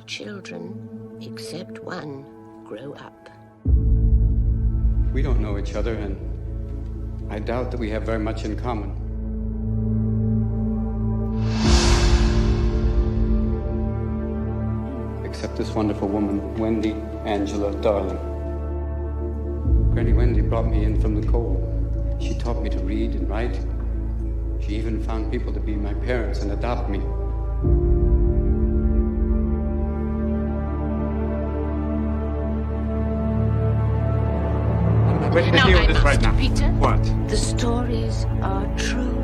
children, except one, grow up. We don't know each other, and I doubt that we have very much in common. Except this wonderful woman, Wendy Angela Darling. Granny Wendy brought me in from the cold. She taught me to read and write. She even found people to be my parents and adopt me. I'm not ready to deal with this right now. Peter. What? The stories are true.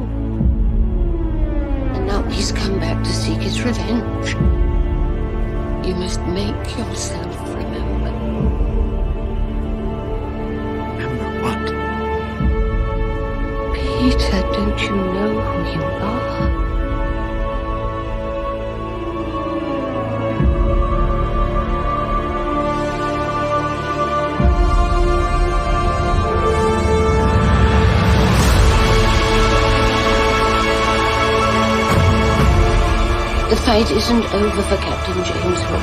And now he's come back to seek his revenge. You must make yourself remember. Remember what? Peter, don't you know who you are? The fight isn't over for Captain James Hook.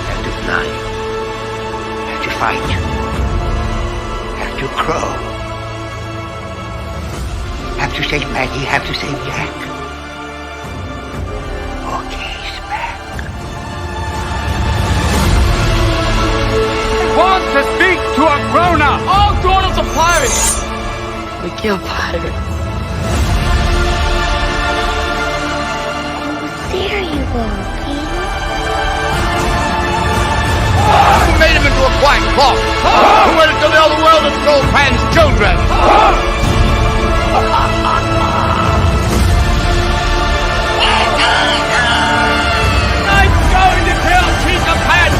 Have to fly. Have to fight. Have to crow. Have to save Maggie. Have to save Jack. Okay, back. Want to speak to a grown-up! All grown-ups are pirates! We kill pirates. There you are, Peter. Who made him into a black cloth? Who wanted to tell the world to throw Pan's children? I'm going to kill Peter Pan!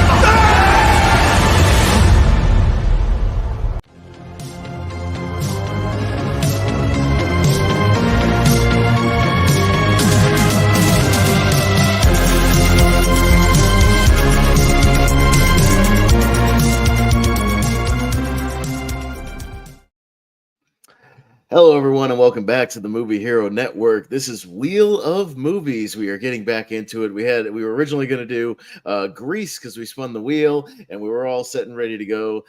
Hello, everyone, and welcome back to the Movie Hero Network. This is Wheel of Movies. We are getting back into it. We were originally going to do Grease because we spun the wheel, and we were all set and ready to go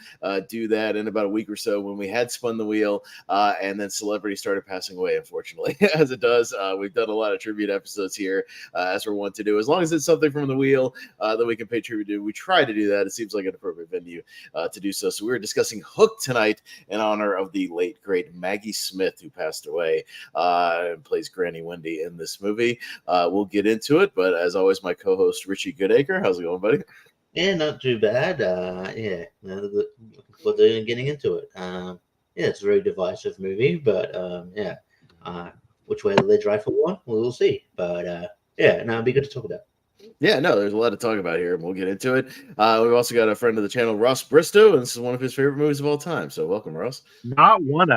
do that in about a week or so when we had spun the wheel, and then celebrity started passing away, unfortunately, as it does. We've done a lot of tribute episodes here, as we're wont to do. As long as it's something from the wheel that we can pay tribute to, we try to do that. It seems like an appropriate venue to do so. So we're discussing Hook tonight in honor of the late, great Maggie Smith, who passed away and plays Granny Wendy in this movie. We'll get into it, but as always, my co-host Richie Goodacre. How's it going, buddy? Yeah, not too bad. Looking forward to getting into it. It's a very divisive movie, but which way the ledge rifle one, we'll see. But it'd be good to talk about. Yeah, no, there's a lot to talk about here, and we'll get into it. We've also got a friend of the channel, Ross Bristow, and this is one of his favorite movies of all time. So welcome, Ross. Not one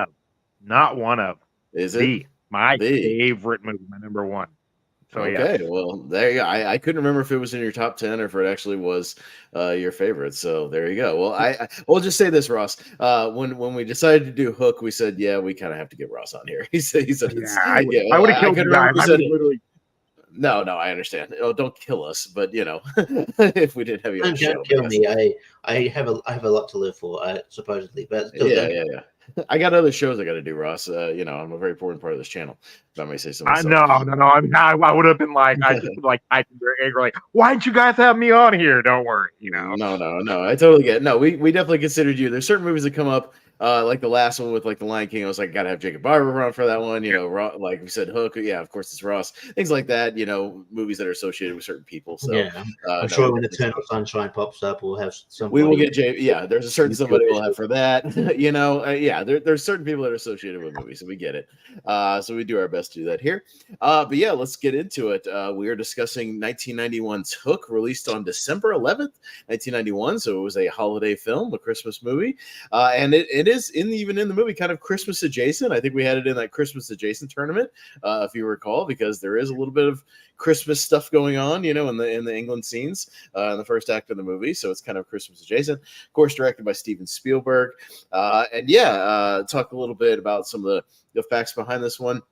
of. Is it? My favorite movie, my number one. So okay, well, there you go. I couldn't remember if it was in your top 10 or if it actually was your favorite. So there you go. Well, we'll just say this, Ross. When we decided to do Hook, we said, yeah, we kind of have to get Ross on here. He said, I would have killed you guys. Literally. No, I understand. Oh, don't kill us, but if we didn't have you on the show, don't kill me. I have a lot to live for, supposedly, but still yeah. I got other shows I got to do, Ross. I'm a very important part of this channel, if I may say so myself. No. I mean, I would have been like, I just like, I very angry, like, why didn't you guys have me on here? Don't worry, No. I totally get it. No, we definitely considered you. There's certain movies that come up. Like the last one with like the Lion King, I was like, gotta have Jacob Barber on for that one. Like we said, Hook. Yeah, of course it's Ross. Things like that. Movies that are associated with certain people. So I'm sure when Eternal Sunshine pops up, we'll have some. We will get there's a certain somebody we'll have for that. There's certain people that are associated with movies, so we get it. So we do our best to do that here. But yeah, let's get into it. We are discussing 1991's Hook, released on December 11th, 1991. So it was a holiday film, a Christmas movie, and it is even in the movie kind of Christmas adjacent. I think we had it in that Christmas adjacent tournament, if you recall, because there is a little bit of Christmas stuff going on, in the England scenes in the first act of the movie. So it's kind of Christmas adjacent. Of course, directed by Steven Spielberg. Talk a little bit about some of the facts behind this one.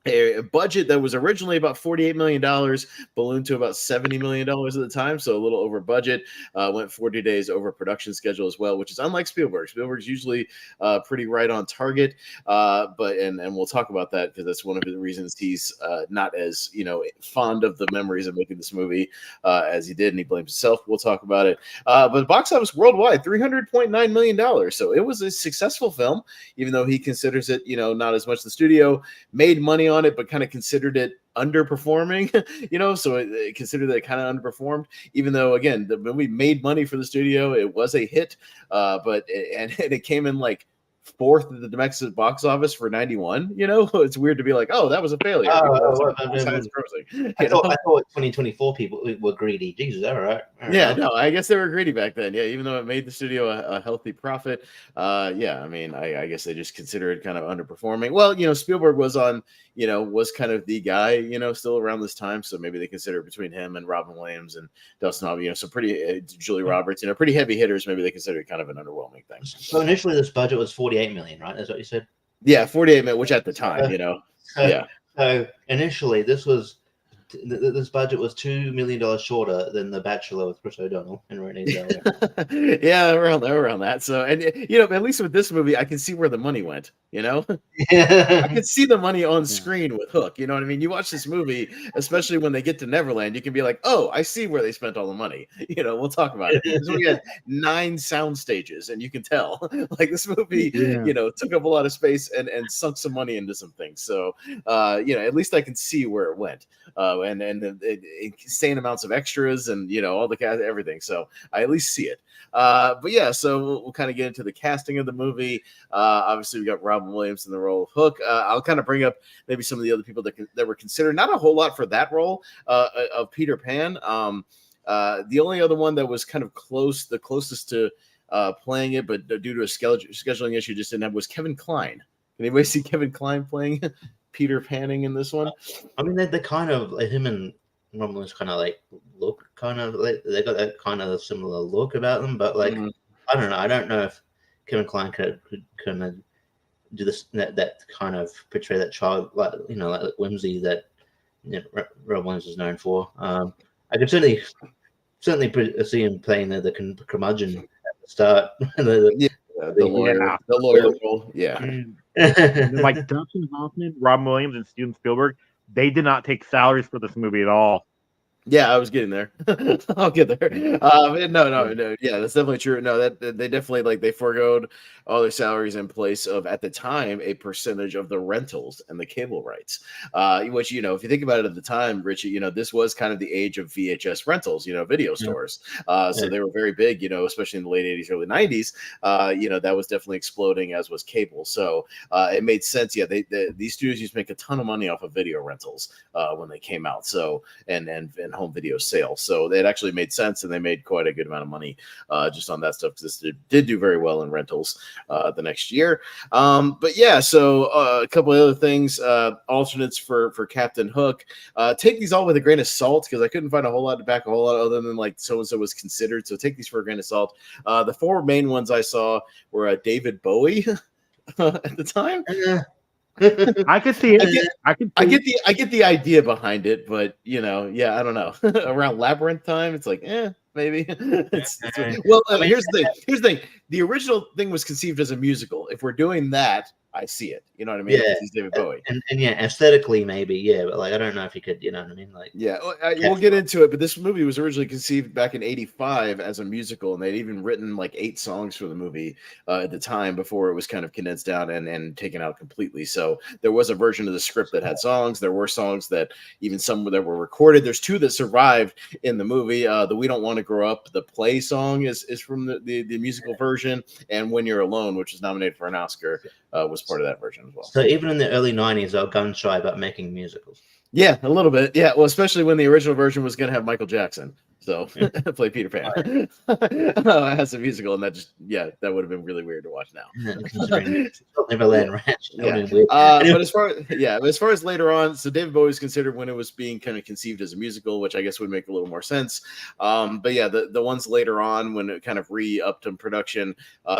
A budget that was originally about $48 million ballooned to about $70 million at the time, so a little over budget. Went 40 days over production schedule as well, which is unlike Spielberg. Spielberg's usually pretty right on target, but we'll talk about that because that's one of the reasons he's not as fond of the memories of making this movie as he did, and he blames himself. We'll talk about it. But the box office worldwide, $300.9 million, so it was a successful film, even though he considers it not as much. The studio made money on it, but kind of considered it underperforming, so it considered that it kind of underperformed, even though, again, the movie made money for the studio. It was a hit, but it came in like fourth at the domestic box office for 91. It's weird to be like, oh, that was a failure. I thought 2024 people were greedy. Jesus, all right. No, I guess they were greedy back then. Yeah, even though it made the studio a healthy profit. I guess they just consider it kind of underperforming. Well, Spielberg was on, was kind of the guy, still around this time. So maybe they consider between him and Robin Williams and Dustin Hoffman, so pretty Julia Roberts, pretty heavy hitters. Maybe they consider it kind of an underwhelming thing. So initially this budget was 48 million, right? That's what you said? Yeah, 48 million, which at the time, So initially this budget was $2 million shorter than The Bachelor with Chris O'Donnell and Renee Zellweger. Yeah, around that. So, and at least with this movie, I can see where the money went. I can see the money on screen with Hook. You know what I mean? You watch this movie, especially when they get to Neverland, you can be like, oh, I see where they spent all the money. We'll talk about it. This movie had 9 sound stages, and you can tell like this movie, took up a lot of space and sunk some money into some things. So, at least I can see where it went. And insane amounts of extras and all the cast, everything. So I at least see it. So we'll kind of get into the casting of the movie. Obviously, we got Robin Williams in the role of Hook. I'll kind of bring up maybe some of the other people that were considered. Not a whole lot for that role of Peter Pan. The only other one that was kind of the closest to playing it, but due to a scheduling issue, just didn't have, was Kevin Kline. Can anybody see Kevin Kline playing Peter Panning in this one? I mean, they kind of like him and Robin Williams kind of like look kind of like they got that kind of similar look about them, but like I don't know. I don't know if Kevin Kline could kind of do this that kind of portray that child like whimsy that Robin Williams is known for. I could certainly see him playing the curmudgeon at the start. The lawyer role. Yeah. Like Dustin Hoffman, Robin Williams, and Steven Spielberg, they did not take salaries for this movie at all. Yeah, I was getting there. I'll get there. No. Yeah, that's definitely true. No, that they definitely they forgoed all their salaries in place of, at the time, a percentage of the rentals and the cable rights. Which if you think about it at the time, Richie, this was kind of the age of VHS rentals, video stores. So they were very big, especially in the late 80s, early 90s. That was definitely exploding, as was cable. So it made sense. Yeah, these studios used to make a ton of money off of video rentals when they came out. So and home video sales. So it actually made sense, and they made quite a good amount of money just on that stuff, because this did do very well in rentals the next year. So a couple of other things, alternates for Captain Hook. Take these all with a grain of salt, because I couldn't find a whole lot to back a whole lot other than so-and-so was considered. So take these for a grain of salt. The 4 main ones I saw were David Bowie at the time. I could see it. I get the idea behind it, but I don't know. Around Labyrinth time, it's like, maybe. Here's the thing. The original thing was conceived as a musical. If we're doing that, I see it. You know what I mean? Yeah. He's David Bowie. And aesthetically, maybe, but I don't know if you could, you know what I mean? We'll get into it, but this movie was originally conceived back in '85 as a musical, and they'd even written 8 songs for the movie at the time before it was kind of condensed down and taken out completely. So there was a version of the script that had songs. There were songs that even some that were recorded. There's 2 that survived in the movie. The We Don't Want to Grow Up, the play song is from the musical version, and When You're Alone, which was nominated for an Oscar, was part of that version as well. So even in the early 90s, they were gun shy about making musicals. Yeah, a little bit. Yeah, well, especially when the original version was going to have Michael Jackson. So play Peter Pan as a musical, and that would have been really weird to watch now. Neverland Ranch. Yeah. But as far as later on, so David Bowie was considered when it was being kind of conceived as a musical, which I guess would make a little more sense. But yeah, the ones later on when it kind of re-upped in production,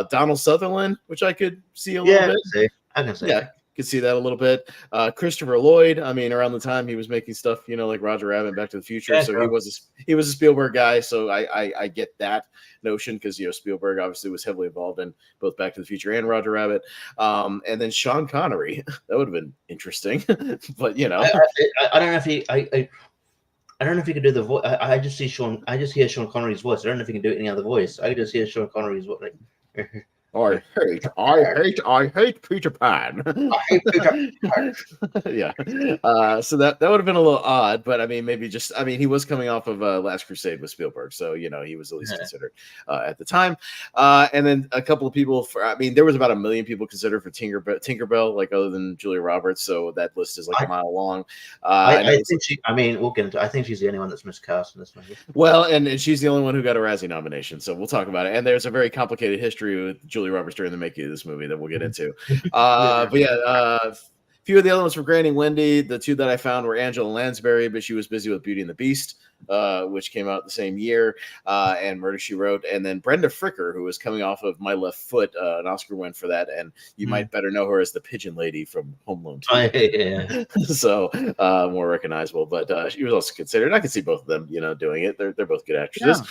Donald Sutherland, which I could see a little bit. I can see. Yeah. Could see that a little bit. Christopher Lloyd. I mean, around the time he was making stuff, like Roger Rabbit, Back to the Future. So he was a Spielberg guy. So I get that notion because Spielberg obviously was heavily involved in both Back to the Future and Roger Rabbit. And then Sean Connery. That would have been interesting. But I don't know if he. I don't know if he could do the voice. I just hear Sean Connery's voice. I don't know if he can do any other voice. I just hear Sean Connery's voice. Like, I hate Peter Pan. I hate Peter Pan. Yeah. So that would have been a little odd, but I mean, he was coming off of Last Crusade with Spielberg, so he was at least considered at the time. And then a couple of people there was about 1 million people considered for Tinkerbell, like other than Julia Roberts, so that list is like a mile long. I think she's the only one that's miscast in this movie. Well, and she's the only one who got a Razzie nomination, so we'll talk about it. And there's a very complicated history with Julia Roberts during the making of this movie that we'll get into. But a few of the other ones for Granny Wendy. The two that I found were Angela Lansbury, but she was busy with Beauty and the Beast, which came out the same year, and Murder, She Wrote. And then Brenda Fricker, who was coming off of My Left Foot, an Oscar win for that. And you might better know her as the Pigeon Lady from Home Alone 2. So more recognizable. But she was also considered. I could see both of them, doing it. They're both good actresses. Yeah.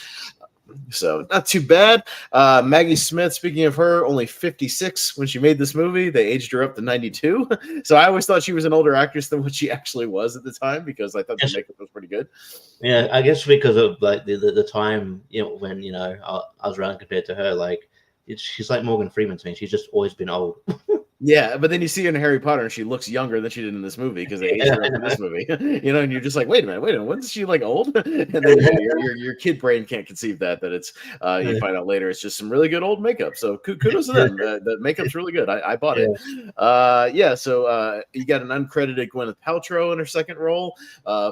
So not too bad. Maggie Smith, speaking of her, only 56 when she made this movie. They aged her up to 92. So I always thought she was an older actress than what she actually was at the time because I thought the makeup was pretty good. Yeah, I guess because of like the time, when I was around compared to her, like she's like Morgan Freeman to me. She's just always been old. Yeah, but then you see her in Harry Potter, and she looks younger than she did in this movie because they aged her up in this movie. And you're just like, wait a minute, wasn't she like old? And then your kid brain can't conceive that it's. You find out later it's just some really good old makeup. So kudos to them. The makeup's really good. I bought it. So you got an uncredited Gwyneth Paltrow in her second role,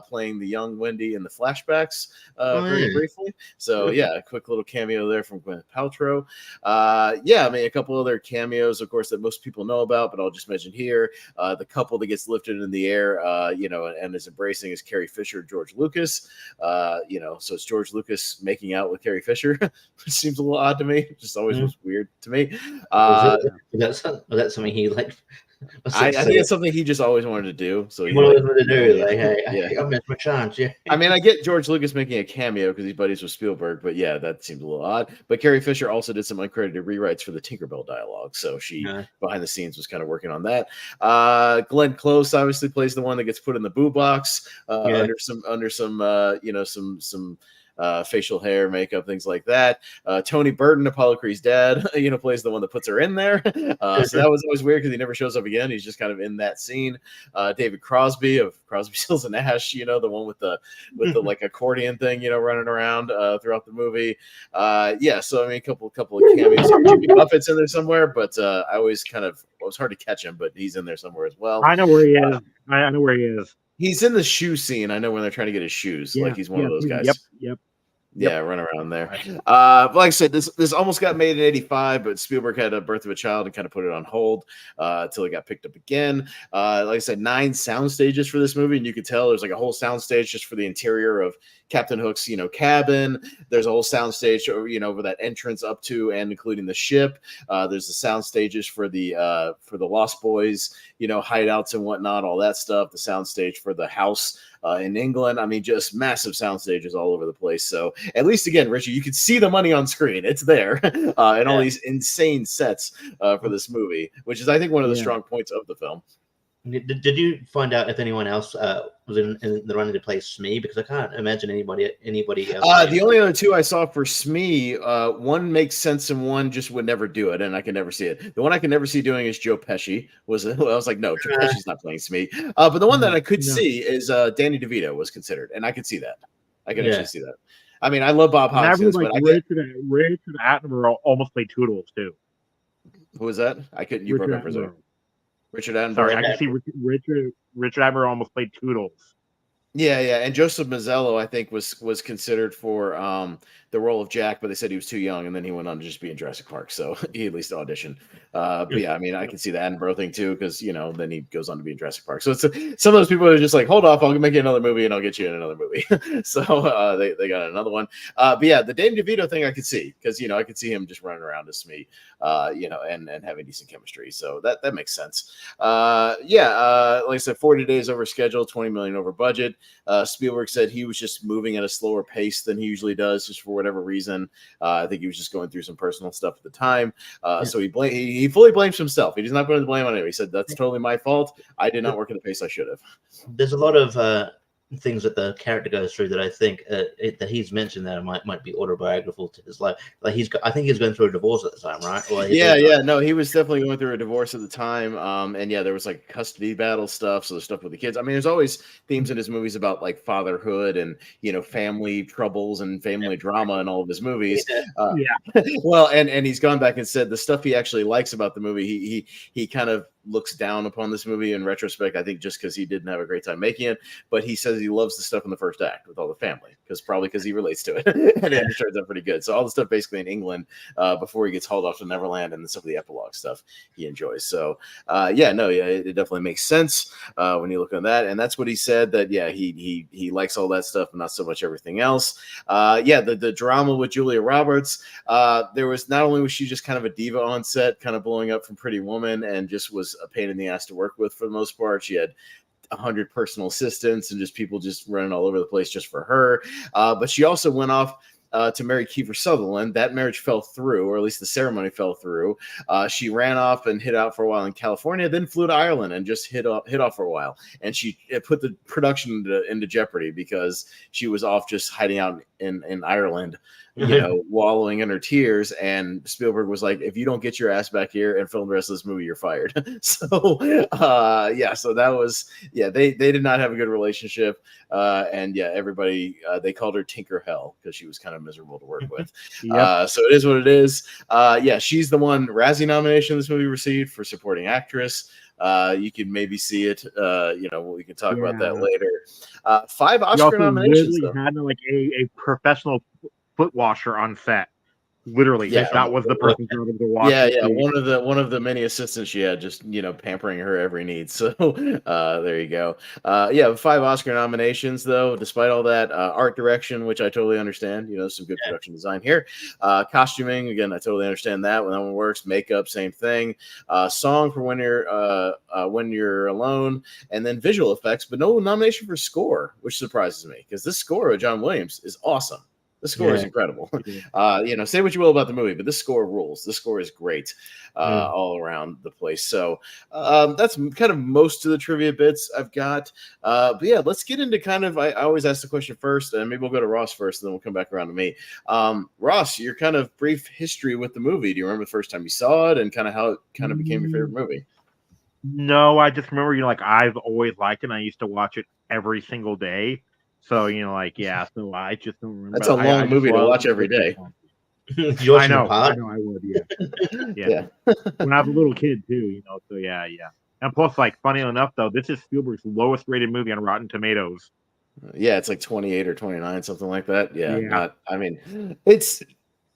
playing the young Wendy in the flashbacks very briefly. So a quick little cameo there from Gwyneth Paltrow. A couple other cameos, of course, that most people know about, but I'll just mention here the couple that gets lifted in the air, and is embracing is Carrie Fisher, George Lucas. So it's George Lucas making out with Carrie Fisher, which seems a little odd to me. It just always was weird to me. Was that something he like? I think it's something he just always wanted to do. So he always wanted to do, like, hey, I missed my chance. Yeah. I mean, I get George Lucas making a cameo because he's buddies with Spielberg, but that seems a little odd. But Carrie Fisher also did some uncredited rewrites for the Tinkerbell dialogue, so she behind the scenes was kind of working on that. Glenn Close obviously plays the one that gets put in the boo box under some facial hair, makeup, things like that. Tony Burton, Apollo Creed's dad, plays the one that puts her in there. So that was always weird because he never shows up again. He's just kind of in that scene. David Crosby of Crosby, Stills and Nash, the one with the like accordion thing, running around throughout the movie. So I mean, a couple of cameos. Jimmy Buffett's in there somewhere, but I always it was hard to catch him, but he's in there somewhere as well. I know where he is. I know where he is. He's in the shoe scene. I know when they're trying to get his shoes. Like he's one of those guys. Yep. Yeah, run around there. Like I said, this almost got made in '85, but Spielberg had a birth of a child and kind of put it on hold until it got picked up again. Like I said, 9 sound stages for this movie, and you could tell there's like a whole sound stage just for the interior of Captain Hook's, cabin. There's a whole sound stage, over that entrance up to and including the ship. There's the sound stages for the Lost Boys, hideouts and whatnot, all that stuff. The sound stage for the house in England. I mean, just massive sound stages all over the place. So at least again, Richie, you can see the money on screen. It's there, and all these insane sets for this movie, which is, I think, one of the strong points of the film. Did you find out if anyone else was in the running to play Smee? Because I can't imagine anybody else. The only other two I saw for Smee, one makes sense and one just would never do it, and I can never see it. The one I can never see doing is Joe Pesci. I was like, no, Joe Pesci's not playing Smee. But the one that I could see is Danny DeVito was considered, and I could see that. I could actually see that. I mean, I love Bob Hoskins, but Richard Attenborough almost played Toodles too. Who was that? I couldn't. You broke up for a second. Richard Attenborough. Sorry, I can see Richard Attenborough almost played Toodles. Yeah, and Joseph Mazzello, I think, was considered for the role of Jack, but they said he was too young, and then he went on to just be in Jurassic Park, so he at least auditioned. But yeah, I mean, I can see the Attenborough thing too, because then he goes on to be in Jurassic Park. So it's some of those people are just like, hold off, I'll make you another movie, and I'll get you in another movie. So they got another one. But yeah, the Dave DeVito thing I could see, because I could see him just running around as me, and having decent chemistry. So that makes sense. Like I said, 40 days over schedule, 20 million over budget. Spielberg said he was just moving at a slower pace than he usually does, just for whatever reason. I think he was just going through some personal stuff at the time. So he fully blames himself. He does not put the blame on anyone. He said, that's totally my fault. I did not work at the pace I should have. There's a lot of things that the character goes through that I think that he's mentioned that might be autobiographical to his life. Like I think he's going through a divorce at the time, right? No, he was definitely going through a divorce at the time. And there was like custody battle stuff. So the stuff with the kids. I mean, there's always themes in his movies about like fatherhood and family troubles and family drama in all of his movies. Well, and he's gone back and said the stuff he actually likes about the movie. He kind of looks down upon this movie in retrospect, I think just because he didn't have a great time making it, but he says he loves the stuff in the first act with all the family, because he relates to it. And it turns out pretty good. So all the stuff basically in England before he gets hauled off to Neverland and some of the epilogue stuff he enjoys. So it definitely makes sense when you look at that. And that's what he said, that he likes all that stuff and not so much everything else. The drama with Julia Roberts, there was, not only was she just kind of a diva on set, kind of blowing up from Pretty Woman, and just was a pain in the ass to work with for the most part. She had 100 personal assistants and just people just running all over the place just for her. But she also went off to marry Kiefer Sutherland. That marriage fell through, or at least the ceremony fell through. She ran off and hid out for a while in California, then flew to Ireland and just hid off for a while. And she put the production into jeopardy because she was off just hiding out in Ireland, wallowing in her tears. And Spielberg was like, if you don't get your ass back here and film the rest of this movie, you're fired. So that was, they did not have a good relationship. Everybody, they called her Tinker Hell because she was kind of miserable to work with. So it is what it is. She's the one Razzie nomination this movie received for supporting actress. You can maybe see it. We can talk about that later. 5 Oscar nominations. Had like a professional foot washer on set. Literally, that was the person who was the wash. One of the many assistants she had, just pampering her every need. So there you go. 5 Oscar nominations though. Despite all that, art direction, which I totally understand. Some good production design here. Costuming, again, I totally understand that. When that one works. Makeup, same thing. Song for When You're Alone, and then visual effects, but no nomination for score, which surprises me because this score of John Williams is awesome. The score is incredible. Say what you will about the movie, but this score rules. The score is great all around the place. So that's kind of most of the trivia bits I've got. Let's get into kind of, I always ask the question first, and maybe we'll go to Ross first, and then we'll come back around to me. Ross, your kind of brief history with the movie. Do you remember the first time you saw it and kind of how it kind of became your favorite movie? No, I just remember, I've always liked it, and I used to watch it every single day. So, so I just don't remember. That's a long movie to watch every day. I know I would, yeah. When I was a little kid, too, so yeah. And plus, funny enough, though, this is Spielberg's lowest rated movie on Rotten Tomatoes. Yeah, it's like 28 or 29, something like that.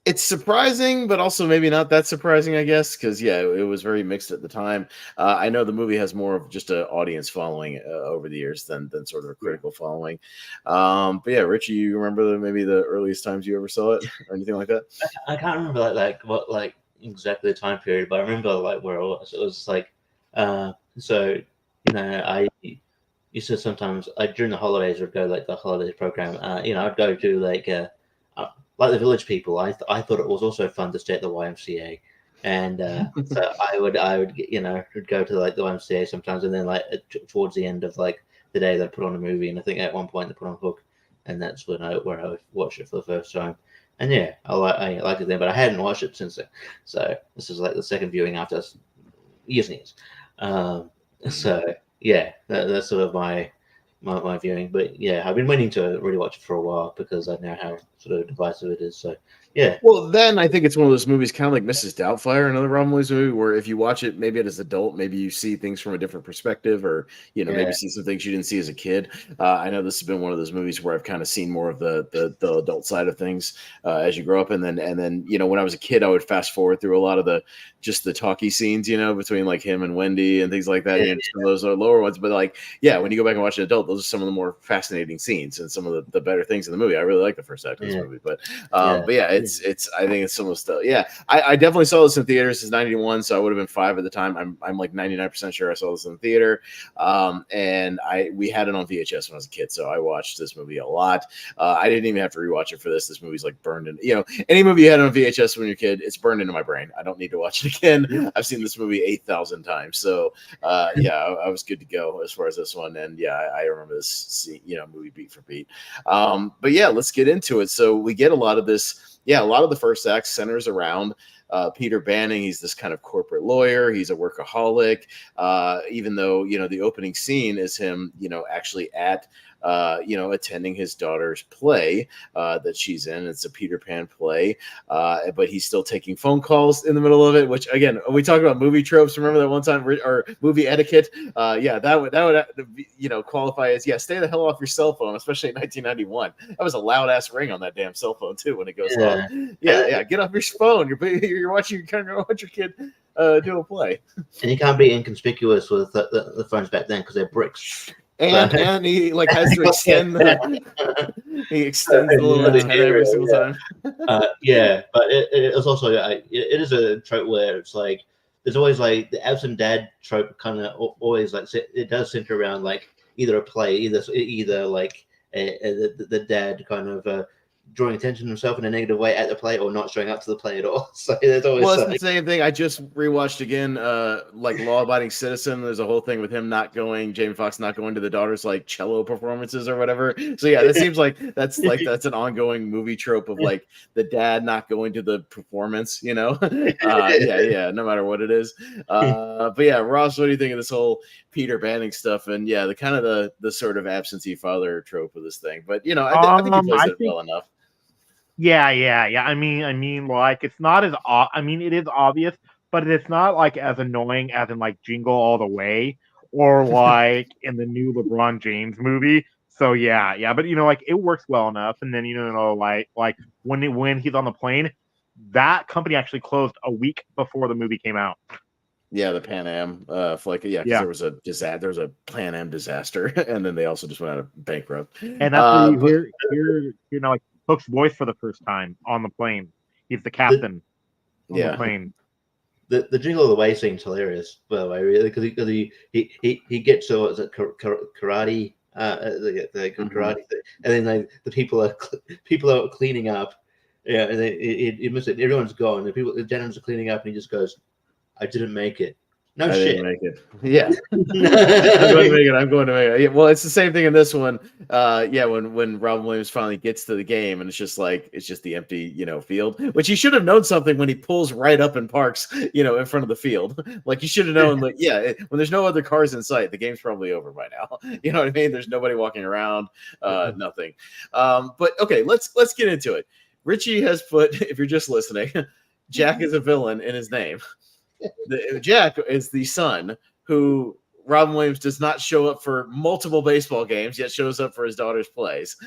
It's surprising, but also maybe not that surprising, I guess, because it was very mixed at the time. I know the movie has more of just an audience following over the years than sort of a critical following. Richie, you remember maybe the earliest times you ever saw it or anything like that? I can't remember what exactly the time period, but I remember where it was. It was I used to sometimes during the holidays would go the holidays program. I'd go to like the Village People. I thought it was also fun to stay at the YMCA, and so I would would go to the YMCA sometimes, and then towards the end of the day they'd put on a movie, and I think at one point they put on Hook, and that's where I watched it for the first time. And I liked it then, but I hadn't watched it since then. So this is the second viewing after years and years. That's sort of my my viewing. But yeah, I've been waiting to really watch it for a while because I know how sort of divisive it is. So yeah. Well, then I think it's one of those movies, kind of like Mrs. Doubtfire, another Robin Williams movie, where if you watch it, maybe as an adult, maybe you see things from a different perspective, or maybe see some things you didn't see as a kid. I know this has been one of those movies where I've kind of seen more of the adult side of things as you grow up, and then when I was a kid, I would fast forward through a lot of the talkie scenes, between like him and Wendy and things like that. Some of those are lower ones, but like when you go back and watch an adult, those are some of the more fascinating scenes and some of the better things in the movie. I really like the first act of this movie, but it's I think it's some of the stuff. Yeah, I definitely saw this in theaters. It's 91, so I would have been 5 at the time. I'm like 99% sure I saw this in the theater. And we had it on VHS when I was a kid, so I watched this movie a lot. I didn't even have to rewatch it for this. This movie's like burned in. Any movie you had on VHS when you're a kid, it's burned into my brain. I don't need to watch it again. I've seen this movie 8,000 times. So I was good to go as far as this one. And I remember this movie beat for beat. But yeah, let's get into it. So we get a lot of this. Yeah, a lot of the first act centers around Peter Banning. He's this kind of corporate lawyer. He's a workaholic. Even though, the opening scene is him, actually at, attending his daughter's play that she's in. It's a Peter Pan play, but he's still taking phone calls in the middle of it, which again, we talked about movie tropes. Remember that one time, or movie etiquette? That would qualify as, stay the hell off your cell phone, especially in 1991. That was a loud ass ring on that damn cell phone too when it goes off. Get off your phone. You're watching your kid do a play. And you can't be inconspicuous with the phones back then because they're bricks. And he like has to extend he extends the little antenna every single time. But it's also it is a trope where it's like there's always like the absent dad trope kind of always like it does center around like either a play, either like the dad kind of drawing attention to himself in a negative way at the play or not showing up to the play at all. So there's always it's the same thing. I just rewatched again like Law Abiding Citizen. There's a whole thing with him Jamie Foxx not going to the daughter's like cello performances or whatever. So that seems like that's an ongoing movie trope of like the dad not going to the performance, no matter what it is. But yeah, Ross, what do you think of this whole Peter Banning stuff and the kind of the sort of absentee father trope of this thing? But I think he plays it well enough. Yeah. I mean, like it's not as it is obvious, but it's not like as annoying as in like Jingle All the Way or like in the new LeBron James movie. So but like it works well enough. And then like when he's on the plane, that company actually closed a week before the movie came out. Yeah, the Pan Am flight. Because there was a Pan Am disaster, and then they also just went out of bankrupt. And that's where you hear like Hook's voice for the first time on the plane. He's the captain on the plane. The Jingle All the Way scene's hilarious, by the way, really, because he gets karate, the karate thing, and then the people are cleaning up. Yeah, and he missed it. Everyone's gone. The janitors are cleaning up, and he just goes, "I didn't make it." No shit. Didn't make it. Yeah. I'm going to make it. Yeah, well, it's the same thing in this one. When Robin Williams finally gets to the game and it's just the empty, field, which he should have known something when he pulls right up and parks, in front of the field. Like you should have known, like, when there's no other cars in sight, the game's probably over by now. You know what I mean? There's nobody walking around, nothing. But okay, let's get into it. Richie has put, if you're just listening, Jack is a villain in his name. Jack is the son who Robin Williams does not show up for multiple baseball games, yet shows up for his daughter's plays.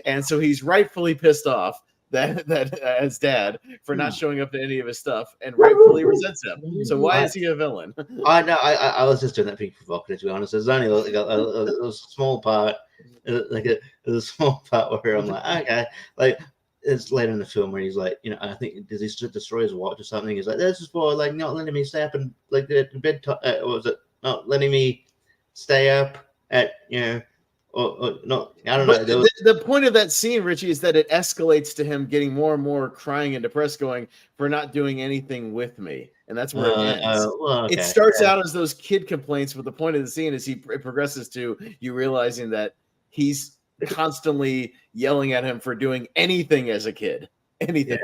And so he's rightfully pissed off that as dad for not showing up to any of his stuff and rightfully resents him. So why is he a villain? I know. I was just doing that being provocative, to be honest. There's only like a small part, like a small part where I'm like, okay, like. It's later in the film where he's like, I think does he destroy his watch or something? He's like, this is for like not letting me stay up and like at bedtime. What was it? Not letting me stay up at or not. I don't know. The point of that scene, Richie, is that it escalates to him getting more and more crying and depressed, going for not doing anything with me, and that's where it ends. Okay, it starts out as those kid complaints, but the point of the scene is it progresses to you realizing that he's constantly yelling at him for doing anything as a kid, anything,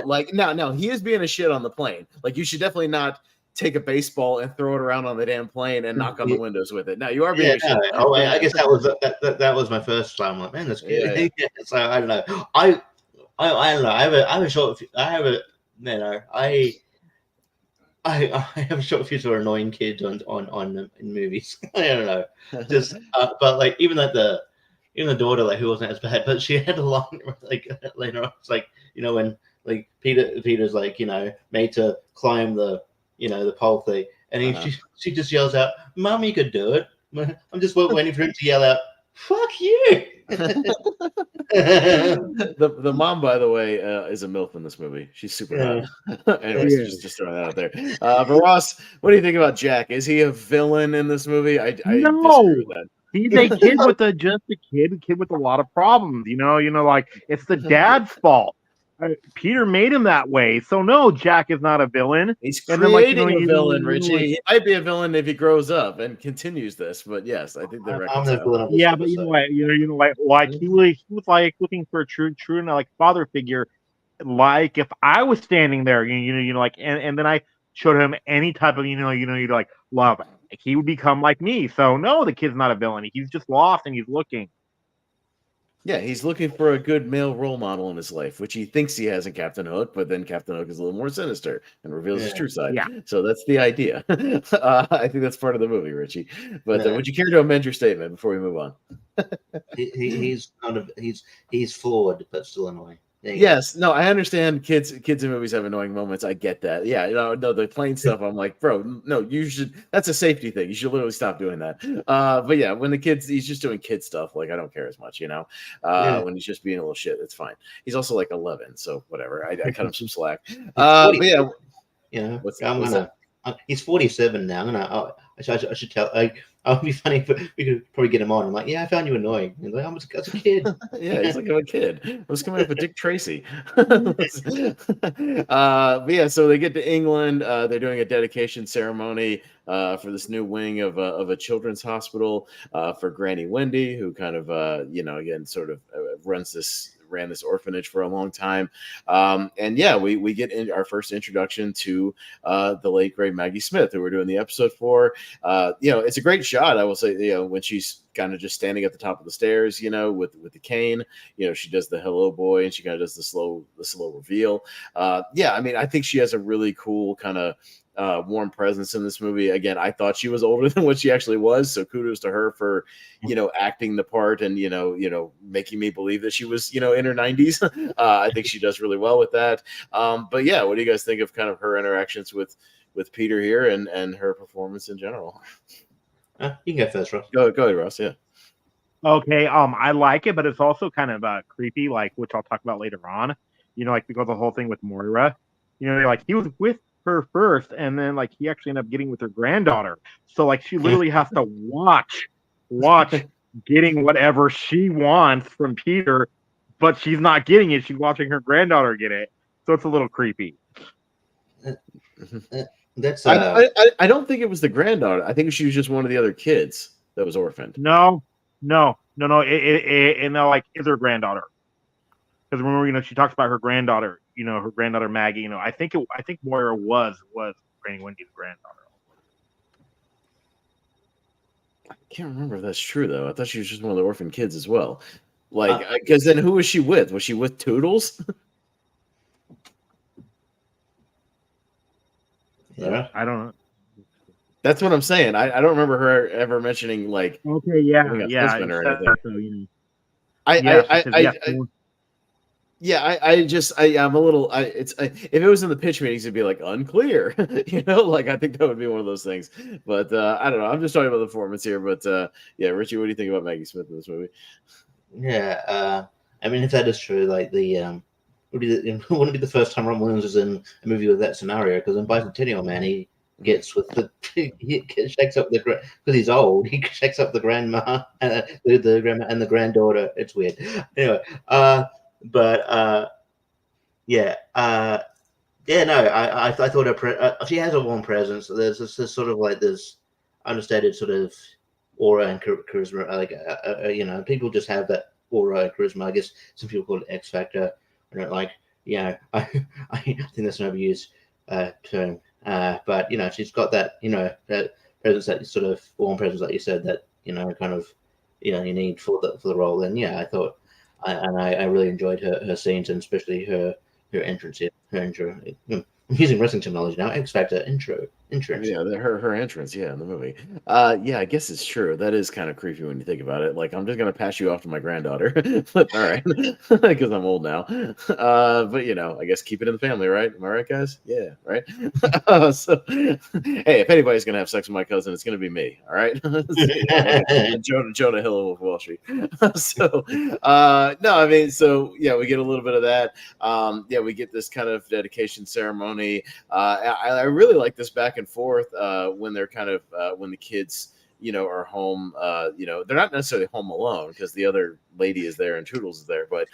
like no, he is being a shit on the plane. Like you should definitely not take a baseball and throw it around on the damn plane and knock on the windows with it. Now you are being Yeah, a shit. no. Oh, I guess that was my first time. I'm like, man, that's good. Yeah. So I don't know. I don't know. I have a short. I have a you know. I have a short fuse for annoying kids on in movies. I don't know. Just but like even the daughter, like, who wasn't as bad, but she had a long, like, later on, it's like, when like Peter's like, made to climb the the pole thing, and she just yells out, "Mom, you could do it." I'm just waiting for him to yell out, "Fuck you." The mom, by the way, is a MILF in this movie. She's super hot. Anyways, just throwing that out there. But Ross, what do you think about Jack? Is he a villain in this movie? I disagree with that. He's a kid with a kid with a lot of problems. Like, it's the dad's fault. Peter made him that way, so no, Jack is not a villain. He's creating a villain, Richie. He might be a villain if he grows up and continues this, but yes, I think they're reconciled. Yeah, but like he was like looking for a true like father figure. Like, if I was standing there, like, and then I showed him any type of like love, like, he would become like me. So no, the kid's not a villain. He's just lost and he's looking. Yeah, he's looking for a good male role model in his life, which he thinks he has in Captain Hook, but then Captain Hook is a little more sinister and reveals his true side. Yeah. So that's the idea. I think that's part of the movie, Richie. But would you care to amend your statement before we move on? He's flawed, but still annoying. Yes, no, I understand kids in movies have annoying moments. I get that. Yeah, no, the plane stuff, I'm like, bro, no, you should. That's a safety thing. You should literally stop doing that. But yeah, when he's just doing kid stuff, like, I don't care as much, when he's just being a little shit, it's fine. He's also like 11, so whatever. I cut him some slack. But yeah, he's 47 now, and I should tell. It would be funny if we could probably get him on. I'm like, yeah, I found you annoying. He's like, I was a kid. Yeah, he's like, I'm a kid. I was coming up with Dick Tracy. But yeah, so they get to England. They're doing a dedication ceremony for this new wing of a children's hospital for Granny Wendy, who kind of, again, sort of ran this orphanage for a long time. And yeah, we get in our first introduction to the late great Maggie Smith, who we're doing the episode for. It's a great shot, I will say, when she's kind of just standing at the top of the stairs, with the cane, she does the hello boy, and she kind of does the slow reveal. I think she has a really cool kind of warm presence in this movie. Again, I thought she was older than what she actually was, so kudos to her for acting the part and making me believe that she was in her 90s. I think she does really well with that. But yeah, what do you guys think of kind of her interactions with Peter here and her performance in general? You can go first, Ross. Go ahead, Ross. Yeah. Okay. I like it, but it's also kind of creepy, like, which I'll talk about later on. Like, because the whole thing with Moira, like, he was with her first, and then, like, he actually ended up getting with her granddaughter. So, like, she literally has to watch getting whatever she wants from Peter, but she's not getting it. She's watching her granddaughter get it. So it's a little creepy. That's I don't think it was the granddaughter. I think she was just one of the other kids that was orphaned. No. It like, is her granddaughter. Because remember, she talks about her granddaughter, her granddaughter Maggie. I think Moira was Granny Wendy's granddaughter. I can't remember if that's true, though. I thought she was just one of the orphan kids as well. Like, because then who was she with? Was she with Toodles? Yeah, I don't know. That's what I'm saying. I don't remember her ever mentioning, like, okay, yeah, husband or anything. So, I'm a little. If it was in the pitch meetings, it'd be like unclear. Like, I think that would be one of those things. But I don't know. I'm just talking about the performance here. But yeah, Richie, what do you think about Maggie Smith in this movie? Yeah, if that is true, like wouldn't be the first time Ron Williams was in a movie with that scenario, because in Bicentennial Man he gets with he shakes up because he's old. He shakes up the grandma and the grandma and the granddaughter. It's weird. Anyway, I thought she has a warm presence. There's this sort of like this understated sort of aura and charisma. Like people just have that aura and charisma. I guess some people call it X Factor. I don't like. I think that's an overused term. But she's got that that presence, that sort of warm presence, like you said, that kind of you need for the role. And yeah, I thought, I really enjoyed her scenes, and especially her entrance, her intro. I'm using wrestling terminology now. X Factor intro. Entrance. Yeah, her entrance, yeah, in the movie. Yeah, I guess it's true. That is kind of creepy when you think about it. Like, I'm just gonna pass you off to my granddaughter, but all right, because I'm old now. But I guess keep it in the family, right? Am I right, guys? Yeah, right. So, hey, if anybody's gonna have sex with my cousin, it's gonna be me. All right. Jonah Hill of Wall Street. So, no, I mean, so yeah, we get a little bit of that. Yeah, we get this kind of dedication ceremony. I really like this back and forth when they're kind of when the kids are home. They're not necessarily home alone because the other lady is there and Toodles is there, but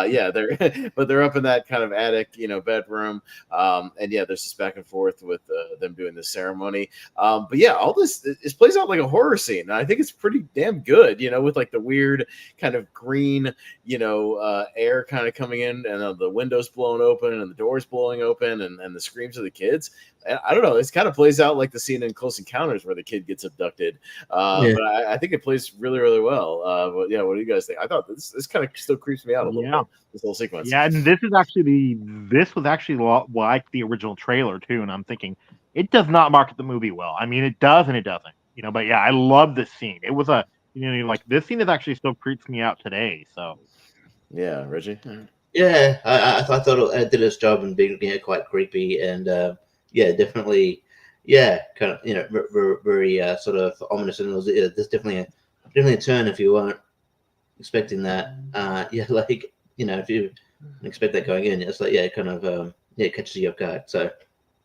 yeah, they're up in that kind of attic bedroom, and yeah, there's this back and forth with them doing the ceremony. But yeah, all this plays out like a horror scene, and I think it's pretty damn good, with like the weird kind of green air kind of coming in, and the windows blowing open and the doors blowing open, and the screams of the kids. I don't know. It kind of plays out like the scene in Close Encounters where the kid gets abducted. But I think it plays really, really well. But yeah, what do you guys think? I thought this kind of still creeps me out a little bit. This whole sequence. Yeah, and this was actually like the original trailer too. And I'm thinking it does not market the movie well. I mean, it does and it doesn't. But yeah, I love this scene. It was like this scene is actually still creeps me out today. So yeah, Reggie. Yeah, I thought it did its job in being quite creepy, and yeah, definitely, yeah, kind of very sort of ominous, and there's definitely a turn if you weren't expecting that. Yeah, like if you expect that going in, it's like kind of it catches you off guard. So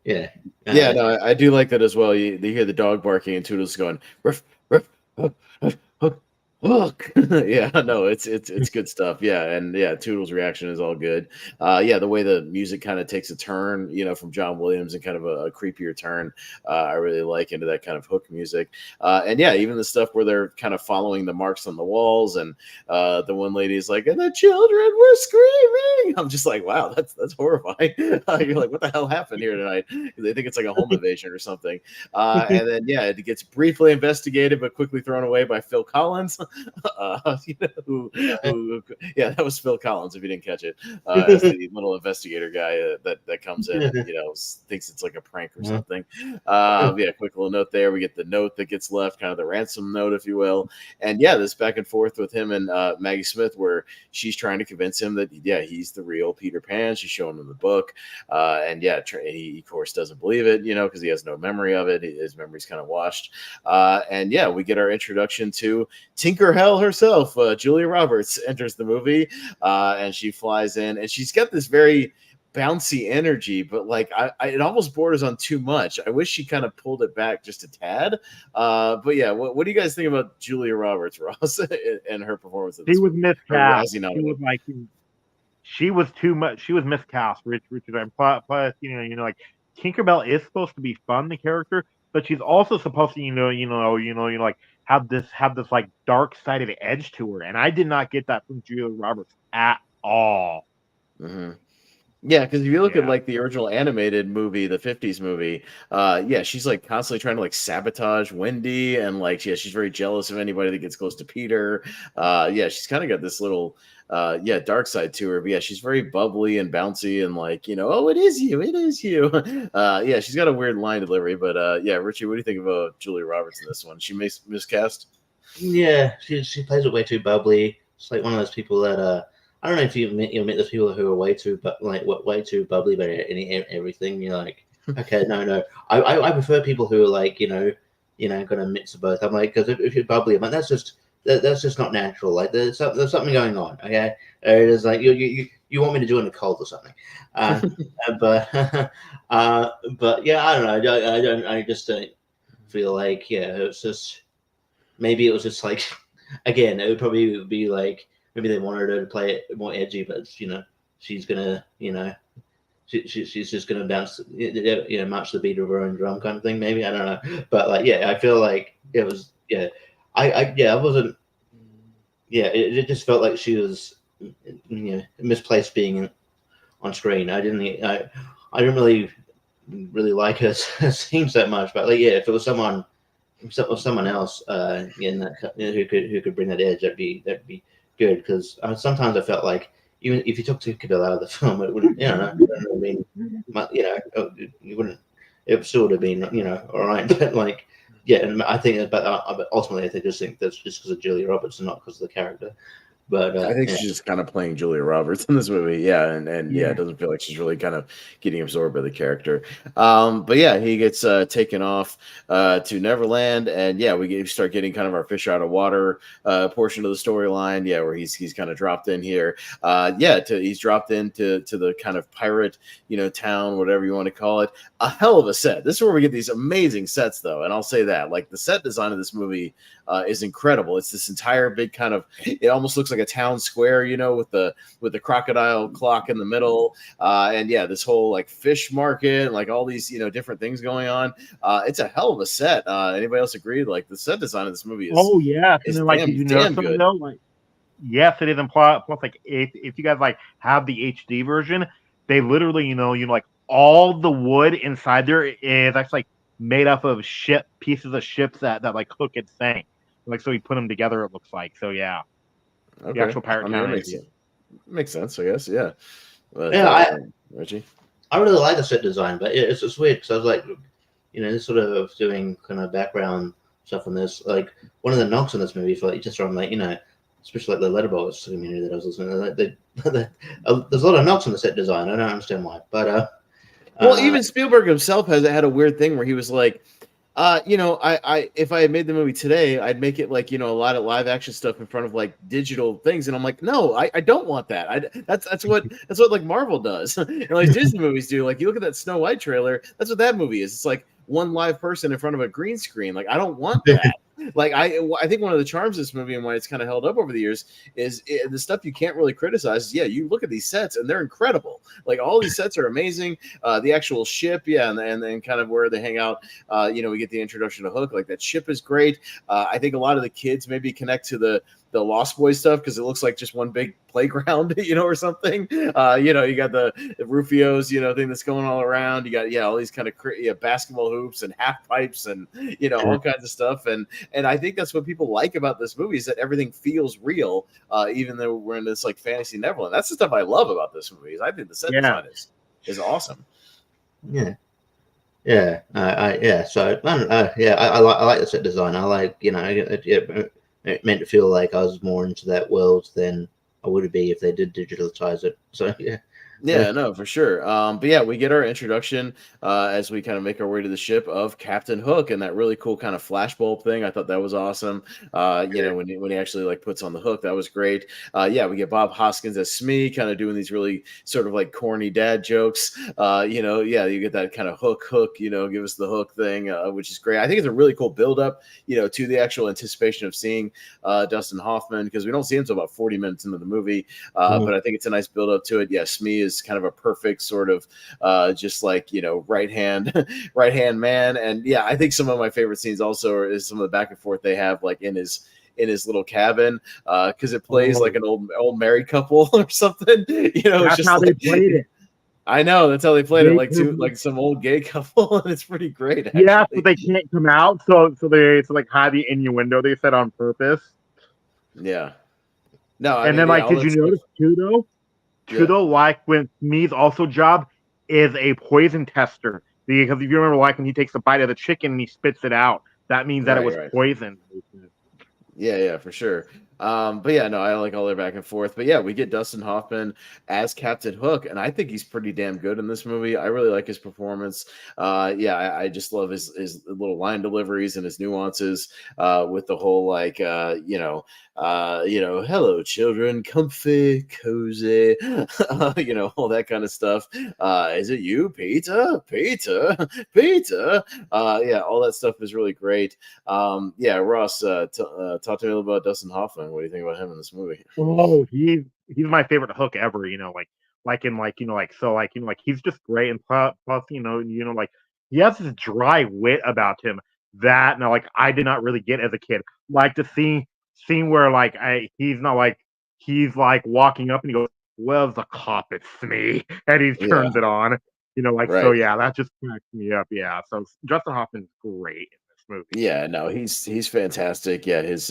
yeah, yeah, no, I do like that as well. You hear the dog barking and Toodles going ruff ruff ruff ruff ruff. Look, yeah, no, it's good stuff. Yeah, and yeah, Toodles' reaction is all good. Yeah, the way the music kind of takes a turn, from John Williams and kind of a creepier turn, I really like into that kind of hook music. And yeah, even the stuff where they're kind of following the marks on the walls, and the one lady is like, "And the children were screaming." I'm just like, wow, that's horrifying. You're like, what the hell happened here tonight? They think it's like a home invasion or something. And then yeah, it gets briefly investigated but quickly thrown away by Phil Collins. Yeah, that was Phil Collins, if you didn't catch it, as the little investigator guy that comes in and thinks it's like a prank or something. Yeah, quick little note there. We get the note that gets left, kind of the ransom note, if you will. And yeah, this back and forth with him and Maggie Smith, where she's trying to convince him that he's the real Peter Pan. She's showing him the book, and yeah, he of course doesn't believe it, because he has no memory of it. His memory's kind of washed. And yeah, we get our introduction to Tinker Hell herself. Julia Roberts enters the movie, and she flies in, and she's got this very bouncy energy, but like it almost borders on too much. I wish she kind of pulled it back just a tad. But yeah, what do you guys think about Julia Roberts, Ross, and her performance? She was miscast. She was too much. She was miscast. Richard. Plus, like Tinkerbell is supposed to be fun, the character, but she's also supposed to, like have this like dark sided edge to her, and I did not get that from Julia Roberts at all. Mm-hmm. Yeah, because if you look at like the original animated movie, the 50s movie, yeah, she's like constantly trying to like sabotage Wendy, and like she's very jealous of anybody that gets close to Peter. Yeah, she's kind of got this little dark side to her, but yeah, she's very bubbly and bouncy and like, oh, it is you. Yeah, she's got a weird line delivery, but yeah, Richie, what do you think about Julia Roberts in this one? She miscast? Yeah, she plays it way too bubbly. It's like one of those people that I don't know if you'll meet those people who are way too bubbly about everything. You're like, okay, no. I prefer people who are like, going to mix of both. I'm like, because if you're bubbly, I'm like, that's just not natural. Like there's something going on. Okay, it is like you want me to join a cult or something. But yeah, I don't know. I just don't feel like it's just maybe it was just like again it would probably be like. Maybe they wanted her to play it more edgy, but she's gonna, she's just gonna bounce, march the beat of her own drum kind of thing. Maybe I don't know, but like, yeah, I feel like it was, I wasn't, it just felt like she was, misplaced being on screen. I didn't really really like her scene that much. But like, yeah, if it was someone else in that who could bring that edge, that'd be good. Because sometimes I felt like even if you took Tinkerbell out of the film, it wouldn't, it wouldn't have been, you wouldn't. It still would have been, all right. But like, yeah, and I think, but ultimately, I just think that's just because of Julia Roberts and not because of the character. But I think yeah. she's just kind of playing Julia Roberts in this movie. Yeah, and Yeah. it doesn't feel like she's really kind of getting absorbed by the character. But yeah, he gets taken off to Neverland, and yeah, we start getting kind of our fish out of water portion of the storyline. Yeah, where he's kind of dropped in here. He's dropped into the kind of pirate, town, whatever you want to call it. A hell of a set. This is where we get these amazing sets, though, and I'll say that. Like the set design of this movie is incredible. It's this entire big kind of. It almost looks like a town square, with the crocodile clock in the middle, and yeah, this whole like fish market, like all these different things going on. It's a hell of a set. Anybody else agree? Like the set design of this movie is and then like did you know something though? Like yes, it is. And plus like if you guys like have the HD version, they literally like all the wood inside there is actually like made up of pieces of ships that like Hook had sank. Like so he put them together. It looks like so. Yeah. Okay. The actual pirate town makes sense, I guess. Yeah. But, Richie, I really like the set design, but it's weird because I was like, sort of doing kind of background stuff on this. Like one of the knocks on this movie, for like just from like especially like the Letterboxd community that I was listening to, there's a lot of knocks on the set design. I don't understand why, but well, even Spielberg himself had a weird thing where he was like. I if I had made the movie today, I'd make it like a lot of live action stuff in front of like digital things, and I'm like, no, I don't want that. That's what like Marvel does, and like Disney movies do. Like you look at that Snow White trailer, that's what that movie is. It's like one live person in front of a green screen. Like I don't want that. Like I think one of the charms of this movie and why it's kind of held up over the years is the stuff you can't really criticize. Is, you look at these sets and they're incredible. Like all these sets are amazing. The actual ship, and then kind of where they hang out. We get the introduction to Hook. Like that ship is great. I think a lot of the kids maybe connect to the Lost Boys stuff because it looks like just one big playground, or something. You got the Rufio's, thing that's going all around. You got all these kind of basketball hoops and half pipes and all kinds of stuff. And I think that's what people like about this movie is that everything feels real, even though we're in this like fantasy Neverland. That's the stuff I love about this movie. I think the set design is awesome. Yeah. Yeah, So I like the set design. I like it meant to feel like I was more into that world than I would be if they did digitize it. So yeah. Yeah, no, for sure. But yeah, we get our introduction as we kind of make our way to the ship of Captain Hook and that really cool kind of flashbulb thing. I thought that was awesome. When he actually like puts on the hook, that was great. We get Bob Hoskins as Smee, kind of doing these really sort of like corny dad jokes. You get that kind of hook, give us the hook thing, which is great. I think it's a really cool build up, to the actual anticipation of seeing Dustin Hoffman because we don't see him until about 40 minutes into the movie. But I think it's a nice build up to it. Yeah, Smee is kind of a perfect sort of just like right hand man. And yeah, I think some of my favorite scenes also is some of the back and forth they have like in his little cabin because it plays like an old married couple or something. That's it's just how like, they played it. I know that's how they played it, like some old gay couple, and it's pretty great. Actually. Yeah, but they can't come out, so they like hide the innuendo they said on purpose. Yeah. No, and then like, did you notice too though? Like when Smee's also job is a poison tester because if you remember, like when he takes a bite of the chicken and he spits it out, that means that it was poison. Yeah, for sure. But yeah, no, I like all their back and forth. But yeah, we get Dustin Hoffman as Captain Hook, and I think he's pretty damn good in this movie. I really like his performance. I just love his little line deliveries and his nuances with the whole like hello children, comfy, cozy, all that kind of stuff. Is it you, Peter? All that stuff is really great. Ross, talk to me a little about Dustin Hoffman. What do you think about him in this movie? Oh, he's my favorite Hook ever. He's just great, and plus, like he has this dry wit about him that I did not really get as a kid. Like the scene where he's not like he's like walking up and he goes, "Well, the cop, it's me," and he turns it on. So Right. yeah, that just cracks me up. Yeah, so Justin Hoffman's great in this movie. Yeah, no, he's fantastic. Yeah, his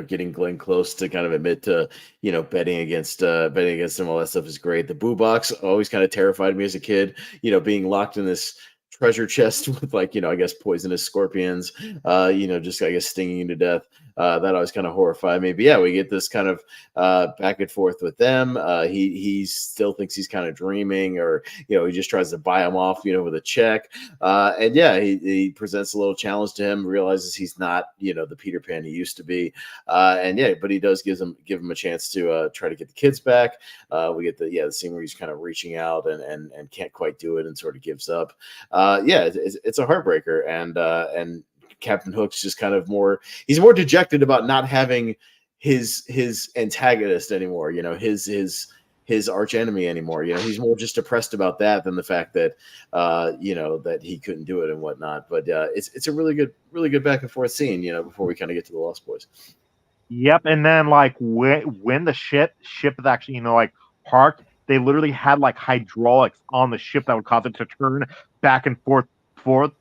getting Glenn Close to kind of admit to, betting against him, all that stuff is great. The boo box always kind of terrified me as a kid, being locked in this treasure chest with I guess poisonous scorpions, just I guess stinging you to death. That always kind of horrified me. But yeah, we get this kind of back and forth with them. He still thinks he's kind of dreaming, or he just tries to buy him off, with a check. And yeah, he presents a little challenge to him, realizes he's not, the Peter Pan he used to be. And yeah, but he does give him a chance to try to get the kids back. We get the scene where he's kind of reaching out and can't quite do it and sort of gives up. It's a heartbreaker, and Captain Hook's just kind of he's more dejected about not having his antagonist anymore, his arch enemy anymore. He's more just depressed about that than the fact that that he couldn't do it and whatnot. But it's a really good back and forth scene, before we kind of get to the Lost Boys. Yep, and then when the ship is actually parked, they literally had hydraulics on the ship that would cause it to turn back and forth,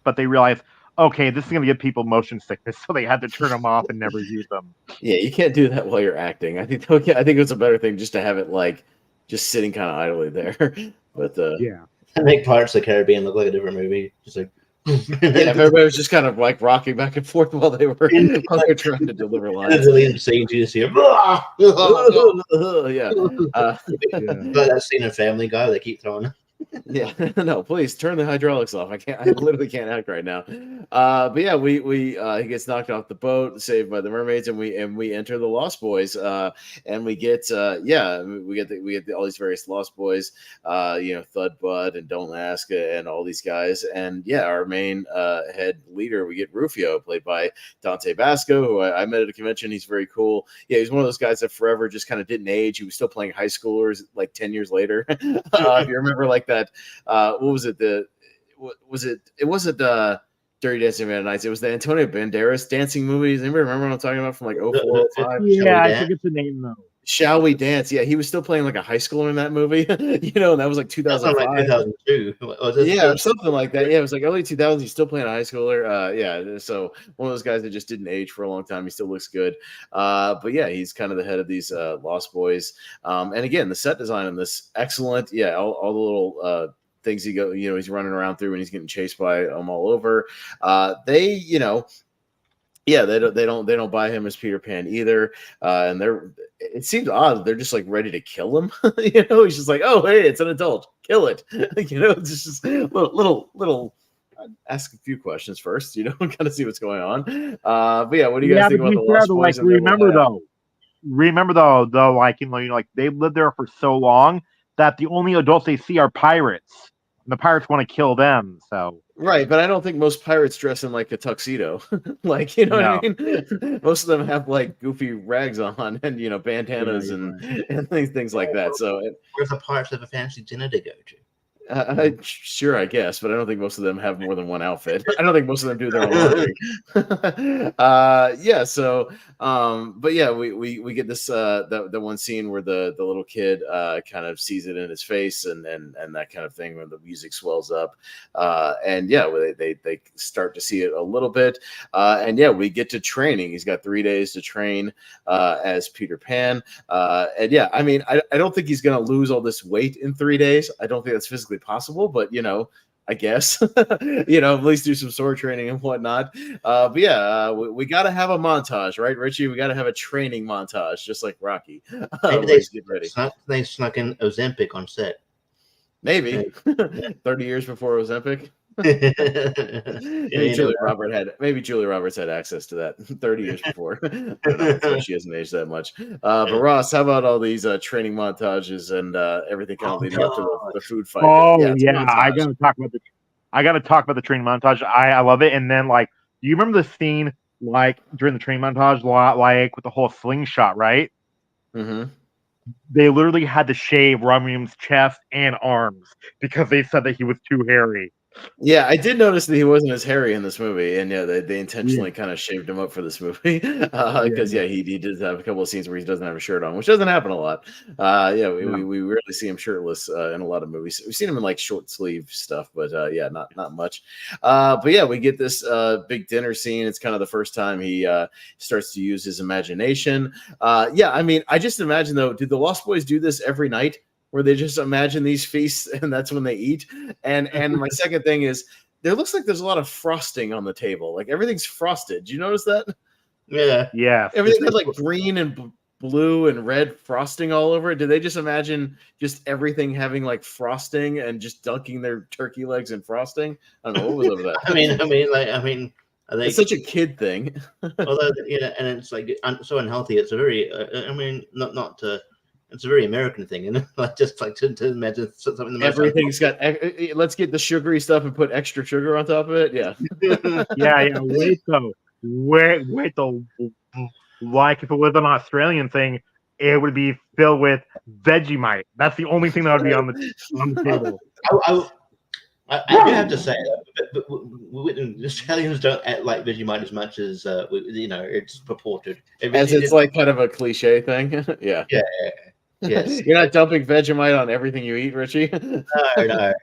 but they realized, okay, this is going to give people motion sickness, so they had to turn them off and never use them. Yeah, you can't do that while you're acting. I think it's a better thing just to have it just sitting kind of idly there. But yeah, to make Pirates of the Caribbean look like a different movie, just like if everybody was just kind of rocking back and forth while they were trying to deliver lines. The scene you see, yeah. But that scene in Family Guy, they keep throwing. Yeah, no, please turn the hydraulics off. I literally can't act right now. But yeah, we he gets knocked off the boat, saved by the mermaids, and we enter the Lost Boys. And we get all these various Lost Boys, Thud Bud and Don't Ask and all these guys. And yeah, our main head leader, we get Rufio, played by Dante Basco, who I met at a convention. He's very cool. Yeah, he's one of those guys that forever just kind of didn't age. He was still playing high schoolers 10 years later. If you remember that, what was it? It wasn't Dirty Dancing Van Nights. It was the Antonio Banderas dancing movies. Anybody remember what I'm talking about from 04, 05? Yeah, I think it's the name though. Shall We Dance? Yeah, he was still playing a high schooler in that movie. And that was 2005. 2002. Yeah, or something like that. Yeah, it was early 2000s. He's still playing a high schooler. Yeah, so one of those guys that just didn't age for a long time. He still looks good. But yeah, he's kind of the head of these Lost Boys. And again, the set design on this, excellent. Yeah, all the little things he's running around through and he's getting chased by them all over. They don't buy him as Peter Pan either. And it seems odd. They're just ready to kill him. He's just oh, hey, it's an adult. Kill it. It's just little ask a few questions first, kind of see what's going on. But yeah, what do you guys think about the Lost Boys? Remember though, they've lived there for so long that the only adults they see are pirates. And the pirates want to kill them, so. Right, but I don't think most pirates dress in a tuxedo. What I mean? Most of them have goofy rags on and bandanas and things like that. So where's the pirates have a fancy dinner to go to? Sure, I guess, but I don't think most of them have more than one outfit. I don't think most of them do their own laundry. But yeah, we get this the one scene where the little kid kind of sees it in his face and that kind of thing when the music swells up. And yeah, they start to see it a little bit. And yeah, we get to training. He's got 3 days to train as Peter Pan. And yeah, I mean, I don't think he's gonna lose all this weight in 3 days. I don't think that's physically possible, but I guess at least do some sword training and whatnot. But yeah, we got to have a montage, right, Richie? We got to have a training montage, just like Rocky. Maybe they snuck in Ozempic on set. Maybe 30 years before Ozempic. Maybe Julia Roberts had access to that 30 years before. I don't know, so she hasn't aged that much. But Ross, how about all these training montages and everything kind of leading up to the food fight? I gotta talk about the training montage. I love it. And then do you remember the scene during the training montage with the whole slingshot, right? Mm-hmm. They literally had to shave Ron Williams' chest and arms because they said that he was too hairy. Yeah, I did notice that he wasn't as hairy in this movie, and yeah, they intentionally kind of shaved him up for this movie because he did have a couple of scenes where he doesn't have a shirt on, which doesn't happen a lot. Yeah, we rarely see him shirtless in a lot of movies. We've seen him in like short sleeve stuff, but yeah, not much. But yeah, we get this big dinner scene. It's kind of the first time he starts to use his imagination. Yeah, I mean, I just imagine though, did the Lost Boys do this every night? Where they just imagine these feasts and that's when they eat. And my second thing is there looks like there's a lot of frosting on the table. Like everything's frosted. Do you notice that? Yeah. Everything has like green and blue and red frosting all over it. Did they just imagine just everything having like frosting and just dunking their turkey legs in frosting? I don't know what was over that. I mean, it's such a kid thing. Although, and it's like so unhealthy. It's a very, I mean, not to. It's a very American thing, and like just like to imagine something. Everything's got. Let's get the sugary stuff and put extra sugar on top of it. Yeah. yeah. Wait though. Like if it was an Australian thing, it would be filled with Vegemite. That's the only thing that would be on the table. I do have to say, but Australians don't like Vegemite as much as it's purported. It's like kind of a cliche thing. Yeah. Yes. You're not dumping Vegemite on everything you eat, Richie. No.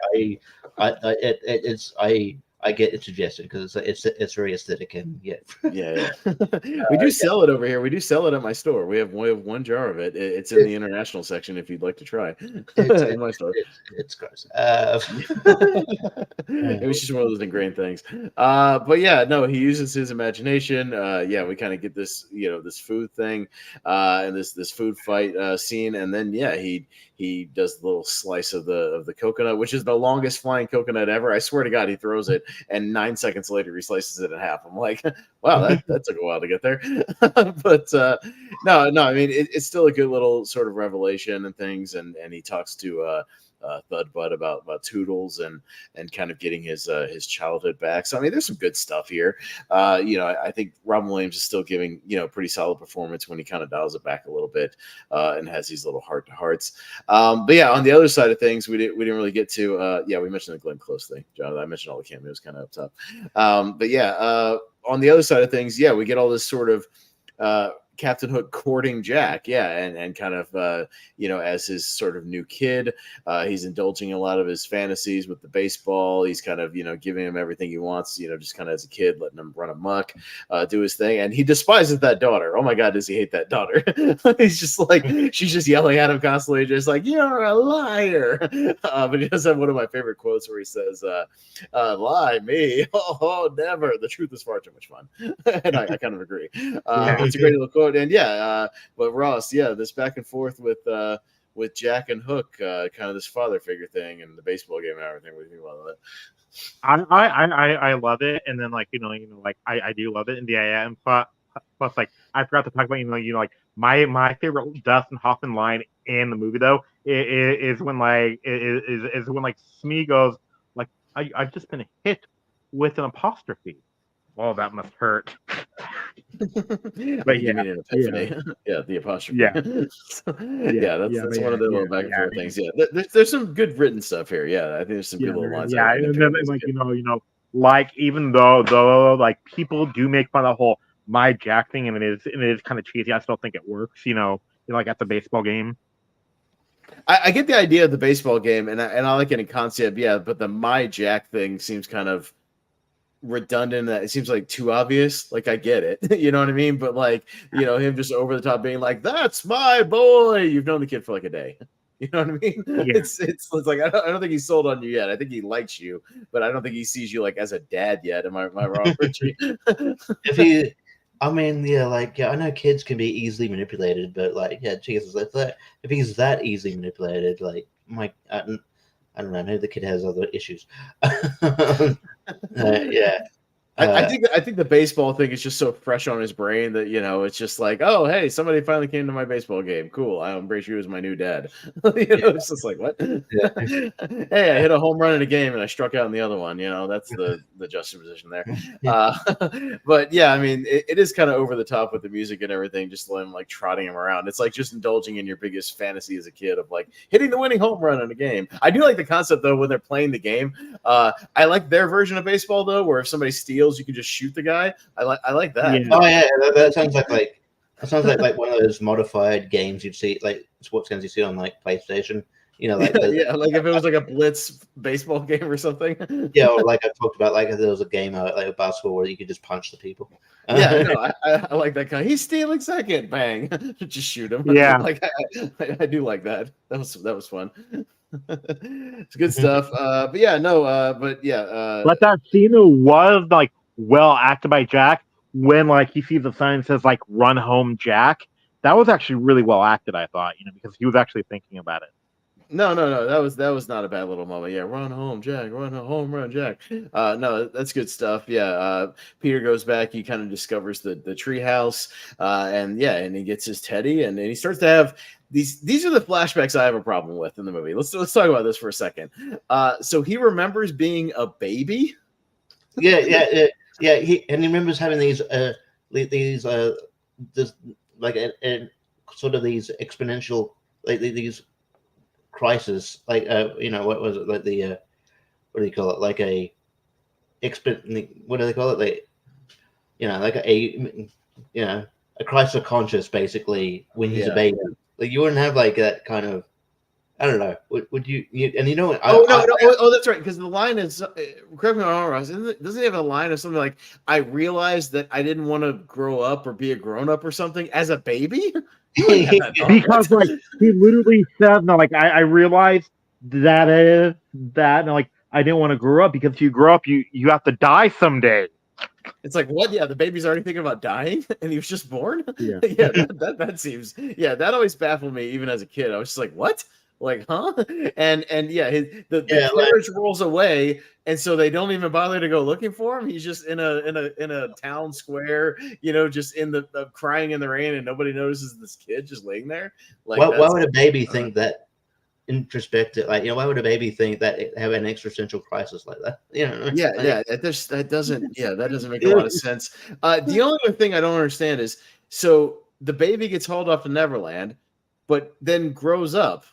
I get it suggested because it's very aesthetic and yeah. We do sell it over here. We do sell it at my store. We have one jar of it. It's in the international section if you'd like to try. In my store. It's gross. It was just one of those ingrained things. But yeah, no, he uses his imagination. Yeah, we kind of get this, this food thing, and this food fight scene, and then he does the little slice of the coconut, which is the longest flying coconut ever. I swear to God, he throws it, and 9 seconds later, he slices it in half. I'm like, wow, that took a while to get there. But no, I mean, it's still a good little sort of revelation and things, and he talks to Thud Bud about Toodles and kind of getting his childhood back. So I mean, there's some good stuff here. I think Robin Williams is still giving pretty solid performance when he kind of dials it back a little bit and has these little heart to hearts. But yeah, on the other side of things, we didn't really get to. We mentioned the Glenn Close thing, Jonathan. I mentioned all the cameos kind of up top. But yeah, on the other side of things, we get all this sort of. Captain Hook courting Jack, and kind of as his sort of new kid, he's indulging a lot of his fantasies with the baseball. He's kind of giving him everything he wants, just kind of as a kid, letting him run amok, do his thing, and he despises that daughter. Oh my God, does he hate that daughter? He's just like she's just yelling at him constantly, just like you're a liar. But he does have one of my favorite quotes where he says, "Lie me? Oh, never. The truth is far too much fun," and I kind of agree. It's a great little quote. And but Ross, this back and forth with Jack and Hook, kind of this father figure thing and the baseball game and everything. What do you think about that? I love it, and then I do love it, and and plus like I forgot to talk about my favorite Dustin Hoffman line in the movie though is when Smee goes like I've just been hit with an apostrophe. Well, that must hurt. But you mean an epiphany. The apostrophe. That's one of the little back and forth things. There's some good written stuff here. I think there's some good little lines. And then even though like people do make fun of the whole my Jack thing, and it is kind of cheesy. I still think it works. Like at the baseball game. I get the idea of the baseball game, and I like it in concept. But the my Jack thing seems kind of redundant. That it seems like too obvious. Like I get it, you know what I mean, but him just over the top being like, that's my boy. You've known the kid for like a day, you know what I mean? It's like I don't think he's sold on you yet. I think he likes you, but I don't think he sees you like as a dad yet. Am I wrong, Richie? I know kids can be easily manipulated, but Jesus, if he's that easily manipulated, I don't know. Maybe the kid has other issues. I think the baseball thing is just so fresh on his brain that it's just like, oh hey, somebody finally came to my baseball game. Cool, I embrace you as my new dad. It's just like what? Yeah. Hey, I hit a home run in a game and I struck out in the other one. That's the juxtaposition there. But yeah, I mean, it is kind of over the top with the music and everything. Just them like trotting him around. It's like just indulging in your biggest fantasy as a kid of like hitting the winning home run in a game. I do like the concept though when they're playing the game. I like their version of baseball though, where if somebody steals, you can just shoot the guy. I like that. Yeah. Oh yeah, that sounds like one of those modified games you'd see, like sports games you see on like PlayStation. Like like if it was like a blitz baseball game or something. Yeah, or like I talked about, like if there was a game like a basketball where you could just punch the people. Yeah, no, I like that kind. He's stealing second, bang, just shoot him. Yeah, like I do like that. That was fun. It's good stuff. But yeah, no, but yeah. but that scene was like well acted by Jack when like he sees the sign that says like "Run home, Jack." That was actually really well acted, I thought, because he was actually thinking about it. No, that was not a bad little moment. Yeah, run home, Jack, run home, run, Jack. No, that's good stuff. Yeah, Peter goes back. He kind of discovers the tree house, and he gets his teddy, and he starts to have these are the flashbacks I have a problem with in the movie. Let's talk about this for a second. So he remembers being a baby. Yeah. He remembers having these this like a sort of these exponential like these crisis, like what was it, like the what do you call it, like a what do they call it, like like a crisis of conscience basically when he's a baby. Like you wouldn't have like that kind of, I don't know, would you and that's right, because the line is correct me if I'm wrong, doesn't he have a line of something like, I realized that I didn't want to grow up or be a grown-up or something as a baby? Because like he literally said, no, like I realized that and like I didn't want to grow up, because if you grow up you have to die someday. It's like, what? Yeah, the baby's already thinking about dying and he was just born. Yeah. That seems, that always baffled me even as a kid. I was just like, what? Like, huh? And the carriage rolls away, and so they don't even bother to go looking for him. He's just in a town square, just in the crying in the rain, and nobody notices this kid just laying there. Like, why would a baby think that introspective? Like, why would a baby think that it have an existential crisis like that? That doesn't make a lot of sense. The only other thing I don't understand is, so the baby gets hauled off to Neverland, but then grows up.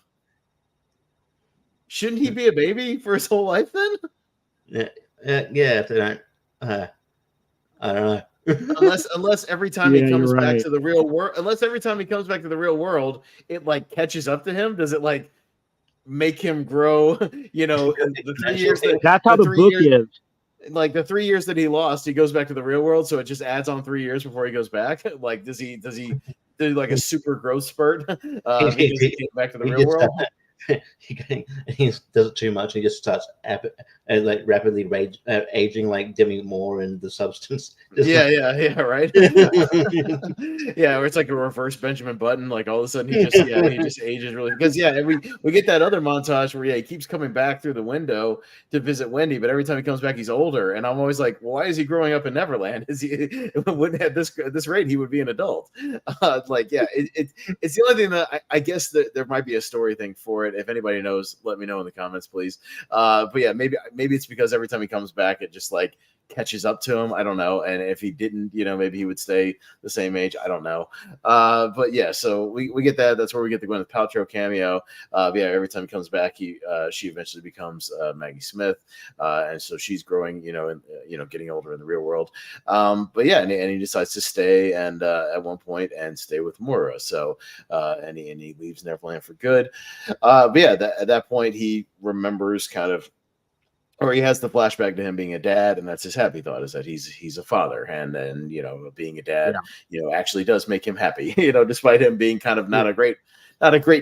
Shouldn't he be a baby for his whole life then? Yeah. I don't know. unless every time he comes back to the real world, it like catches up to him. Does it like make him grow? The 3 years that's how the book is. Like the 3 years that he lost, he goes back to the real world, so it just adds on 3 years before he goes back. Like, does he do like a super growth spurt because he came back to the real world? He does it too much. He just starts like rapidly aging like Demi Moore and the Substance. Right. Where it's like a reverse Benjamin Button. Like all of a sudden he just ages really, because we get that other montage where he keeps coming back through the window to visit Wendy, but every time he comes back he's older, and I'm always like, well, why is he growing up in Neverland? Wouldn't at this rate he would be an adult. It's the only thing that I guess that there might be a story thing for it. If anybody knows, let me know in the comments, please. But yeah, maybe it's because every time he comes back, it just like catches up to him. I don't know. And if he didn't, maybe he would stay the same age. I don't know. But yeah, so we get that. That's where we get the Gwyneth Paltrow cameo. Every time he comes back, she eventually becomes Maggie Smith, and so she's growing, and getting older in the real world. But yeah, and he decides to stay, and at one point, and stay with Moira. So and he leaves Neverland for good. But yeah, at that point, he remembers or he has the flashback to him being a dad, and that's his happy thought, is that he's a father, and being a dad, actually does make him happy, despite him being kind of not a great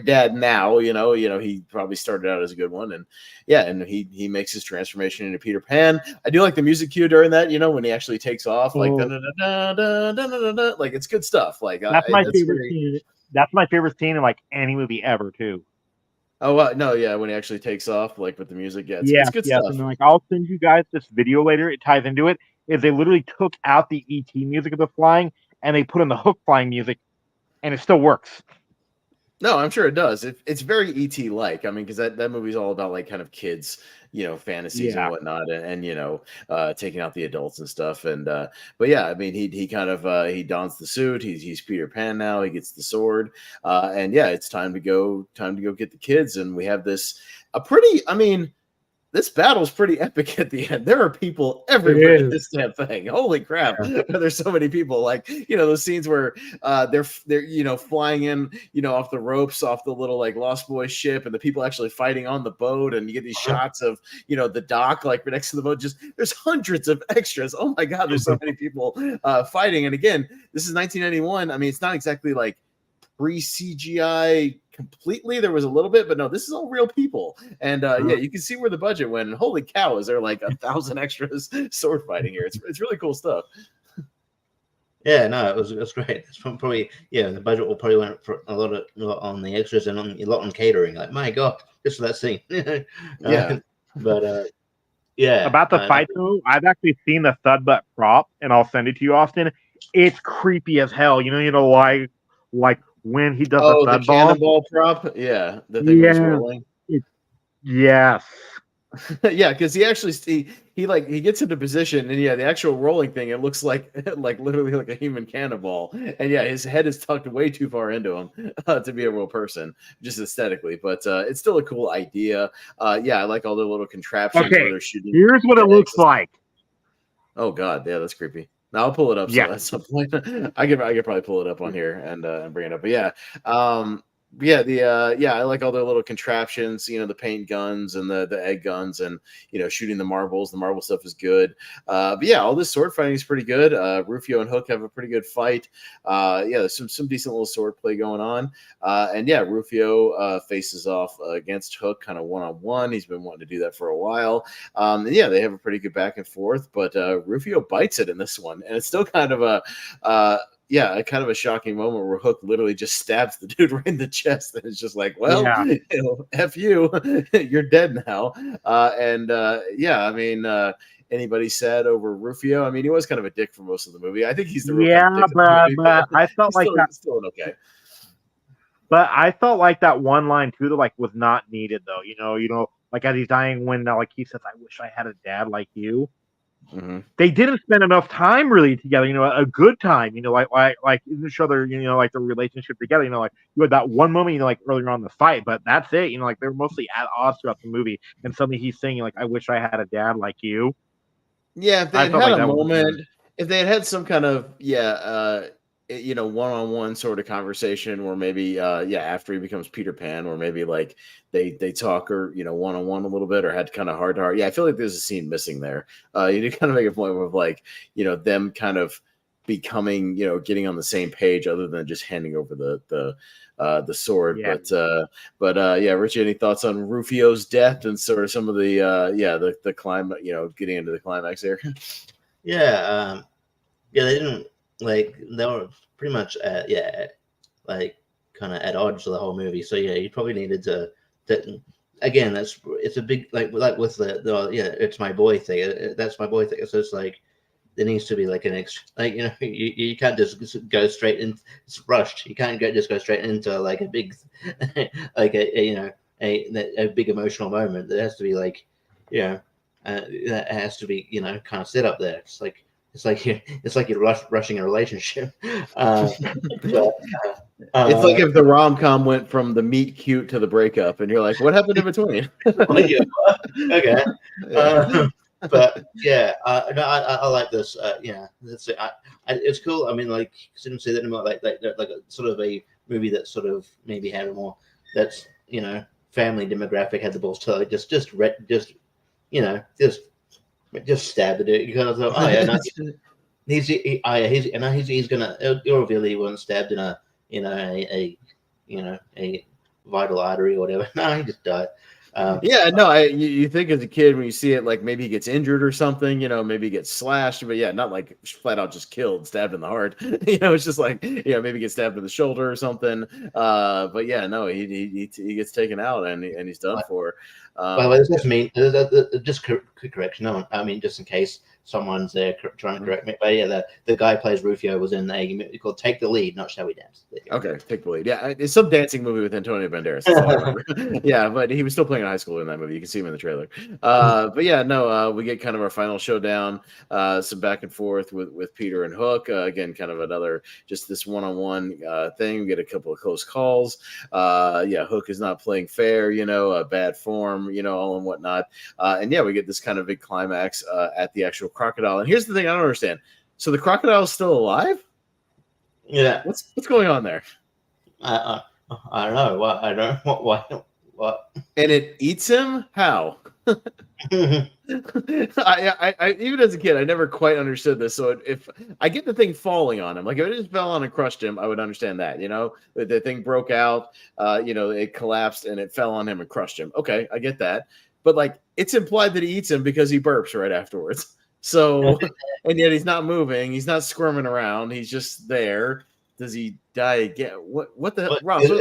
dad now, he probably started out as a good one, and he makes his transformation into Peter Pan. I do like the music cue during that, when he actually takes off, like like it's good stuff. Like that's my favorite scene. That's my favorite scene in like any movie ever too. Oh no, yeah, when he actually takes off, like with the music, it's good stuff. And like, I'll send you guys this video later. It ties into it. is they literally took out the ET music of the flying and they put in the Hook flying music, and it still works. No, I'm sure it does. It's very ET like. I mean, because that movie's all about like kind of kids, fantasies and whatnot, and taking out the adults and stuff. And but yeah, I mean, he kind of he dons the suit. He's Peter Pan now. He gets the sword, and yeah, it's time to go get the kids. And we have this this battle's pretty epic at the end. There are people everywhere in this damn thing. Holy crap! Yeah. There's so many people. Like those scenes where they're flying in off the ropes off the little like Lost Boys ship, and the people actually fighting on the boat, and you get these shots of the dock like right next to the boat. Just there's hundreds of extras. Oh my god, there's so many people fighting. And again, this is 1991. I mean, it's not exactly like pre-CGI completely. There was a little bit, but no, this is all real people. And yeah, you can see where the budget went. And holy cow, is there like 1,000 extras sword fighting here? It's really cool stuff. Yeah, no, it was great. It's probably the budget will probably went for a lot on the extras and a lot on catering. Like my god, just for that scene. Yeah, but yeah. About the fight though, I've actually seen the thud butt prop, and I'll send it to you, Austin. It's creepy as hell. Like when he does the thud cannonball prop, yeah, the thing was rolling. Yes. Yeah, because he actually he gets into position, and the actual rolling thing, it looks like literally like a human cannonball, and yeah, his head is tucked way too far into him to be a real person, just aesthetically, but it's still a cool idea. Yeah, I like all the little contraptions where they're shooting. Here's what it looks like. Oh god, yeah, that's creepy. Now I'll pull it up. At some point, I could probably pull it up on here and bring it up. But yeah, I like all their little contraptions. The paint guns and the egg guns, and shooting the marbles. The marble stuff is good. But yeah, all this sword fighting is pretty good. Rufio and Hook have a pretty good fight. There's some decent little sword play going on. And yeah, Rufio faces off against Hook kind of one-on-one. He's been wanting to do that for a while. And yeah, they have a pretty good back and forth. But Rufio bites it in this one, and it's still kind of a kind of a shocking moment where Hook literally just stabs the dude right in the chest, and it's just like, well, F you, you're dead now. I mean, anybody sad over Rufio? I mean, he was kind of a dick for most of the movie. I think he's the real but I felt like that still okay. But I felt like that one line too that like was not needed though. Like as he's dying, when like he says, "I wish I had a dad like you." Mm-hmm. They didn't spend enough time really together, a good time, like to show their, like their relationship together, like you had that one moment, like earlier on in the fight, but that's it, like they're mostly at odds throughout the movie, and suddenly he's singing like, "I wish I had a dad like you." Yeah, if they had had a moment, if they had some kind of one-on-one sort of conversation where maybe after he becomes Peter Pan, or maybe like they talk or one-on-one a little bit, or had kind of heart to heart. Yeah, I feel like there's a scene missing there. You do kind of make a point of like them kind of becoming getting on the same page, other than just handing over the sword. Yeah. But Richie, any thoughts on Rufio's death and sort of some of the climb, getting into the climax there? Yeah, they didn't. Like they were pretty much like kind of at odds for the whole movie. So yeah, you probably needed to again. It's a big like with the it's my boy thing. That's my boy thing. So it's like there needs to be like an extra, like you can't just go straight in. It's rushed. You can't just go straight into like a big like a big emotional moment. There has to be like that has to be kind of set up there. It's like you're rushing a relationship. It's like if the rom-com went from the meet cute to the breakup, and you're like, what happened in between? Okay. But yeah, no, I like this. It's cool. I mean, like, didn't see that anymore. Like a sort of a movie that sort of maybe had a more that's family demographic, had the balls to like just stab the dude. You kind of thought, oh yeah, no, he's gonna. It'll reveal he wasn't stabbed in a vital artery or whatever. No, he just died. You think as a kid when you see it, like maybe he gets injured or something, maybe he gets slashed, but yeah, not like flat out just killed, stabbed in the heart. It's just like, maybe get stabbed in the shoulder or something. But yeah, no, he gets taken out and he's done for. By the way, this doesn't mean just correction. No, I mean just in case someone's there trying to correct me. But yeah, the guy who plays Rufio was in a movie called Take the Lead, not Shall We Dance. Okay, Take the Lead. Yeah, it's some dancing movie with Antonio Banderas. That's all I remember. Yeah, but he was still playing in high school in that movie. You can see him in the trailer. But yeah, no, we get kind of our final showdown, some back and forth with Peter and Hook. Again, kind of another just this one-on-one thing. We get a couple of close calls. Yeah, Hook is not playing fair, bad form, all and whatnot. And yeah, we get this kind of big climax at the actual crocodile. And here's the thing I don't understand. So the crocodile is still alive? Yeah. What's going on there? I don't know. What? I don't know. What? And it eats him? How? I even as a kid, I never quite understood this. So if I get the thing falling on him, like if it just fell on and crushed him, I would understand that. The thing broke out, it collapsed and it fell on him and crushed him. Okay, I get that. But like it's implied that he eats him because he burps right afterwards. So, and yet he's not moving. He's not squirming around. He's just there. Does he die again? What the hell? Rob, is it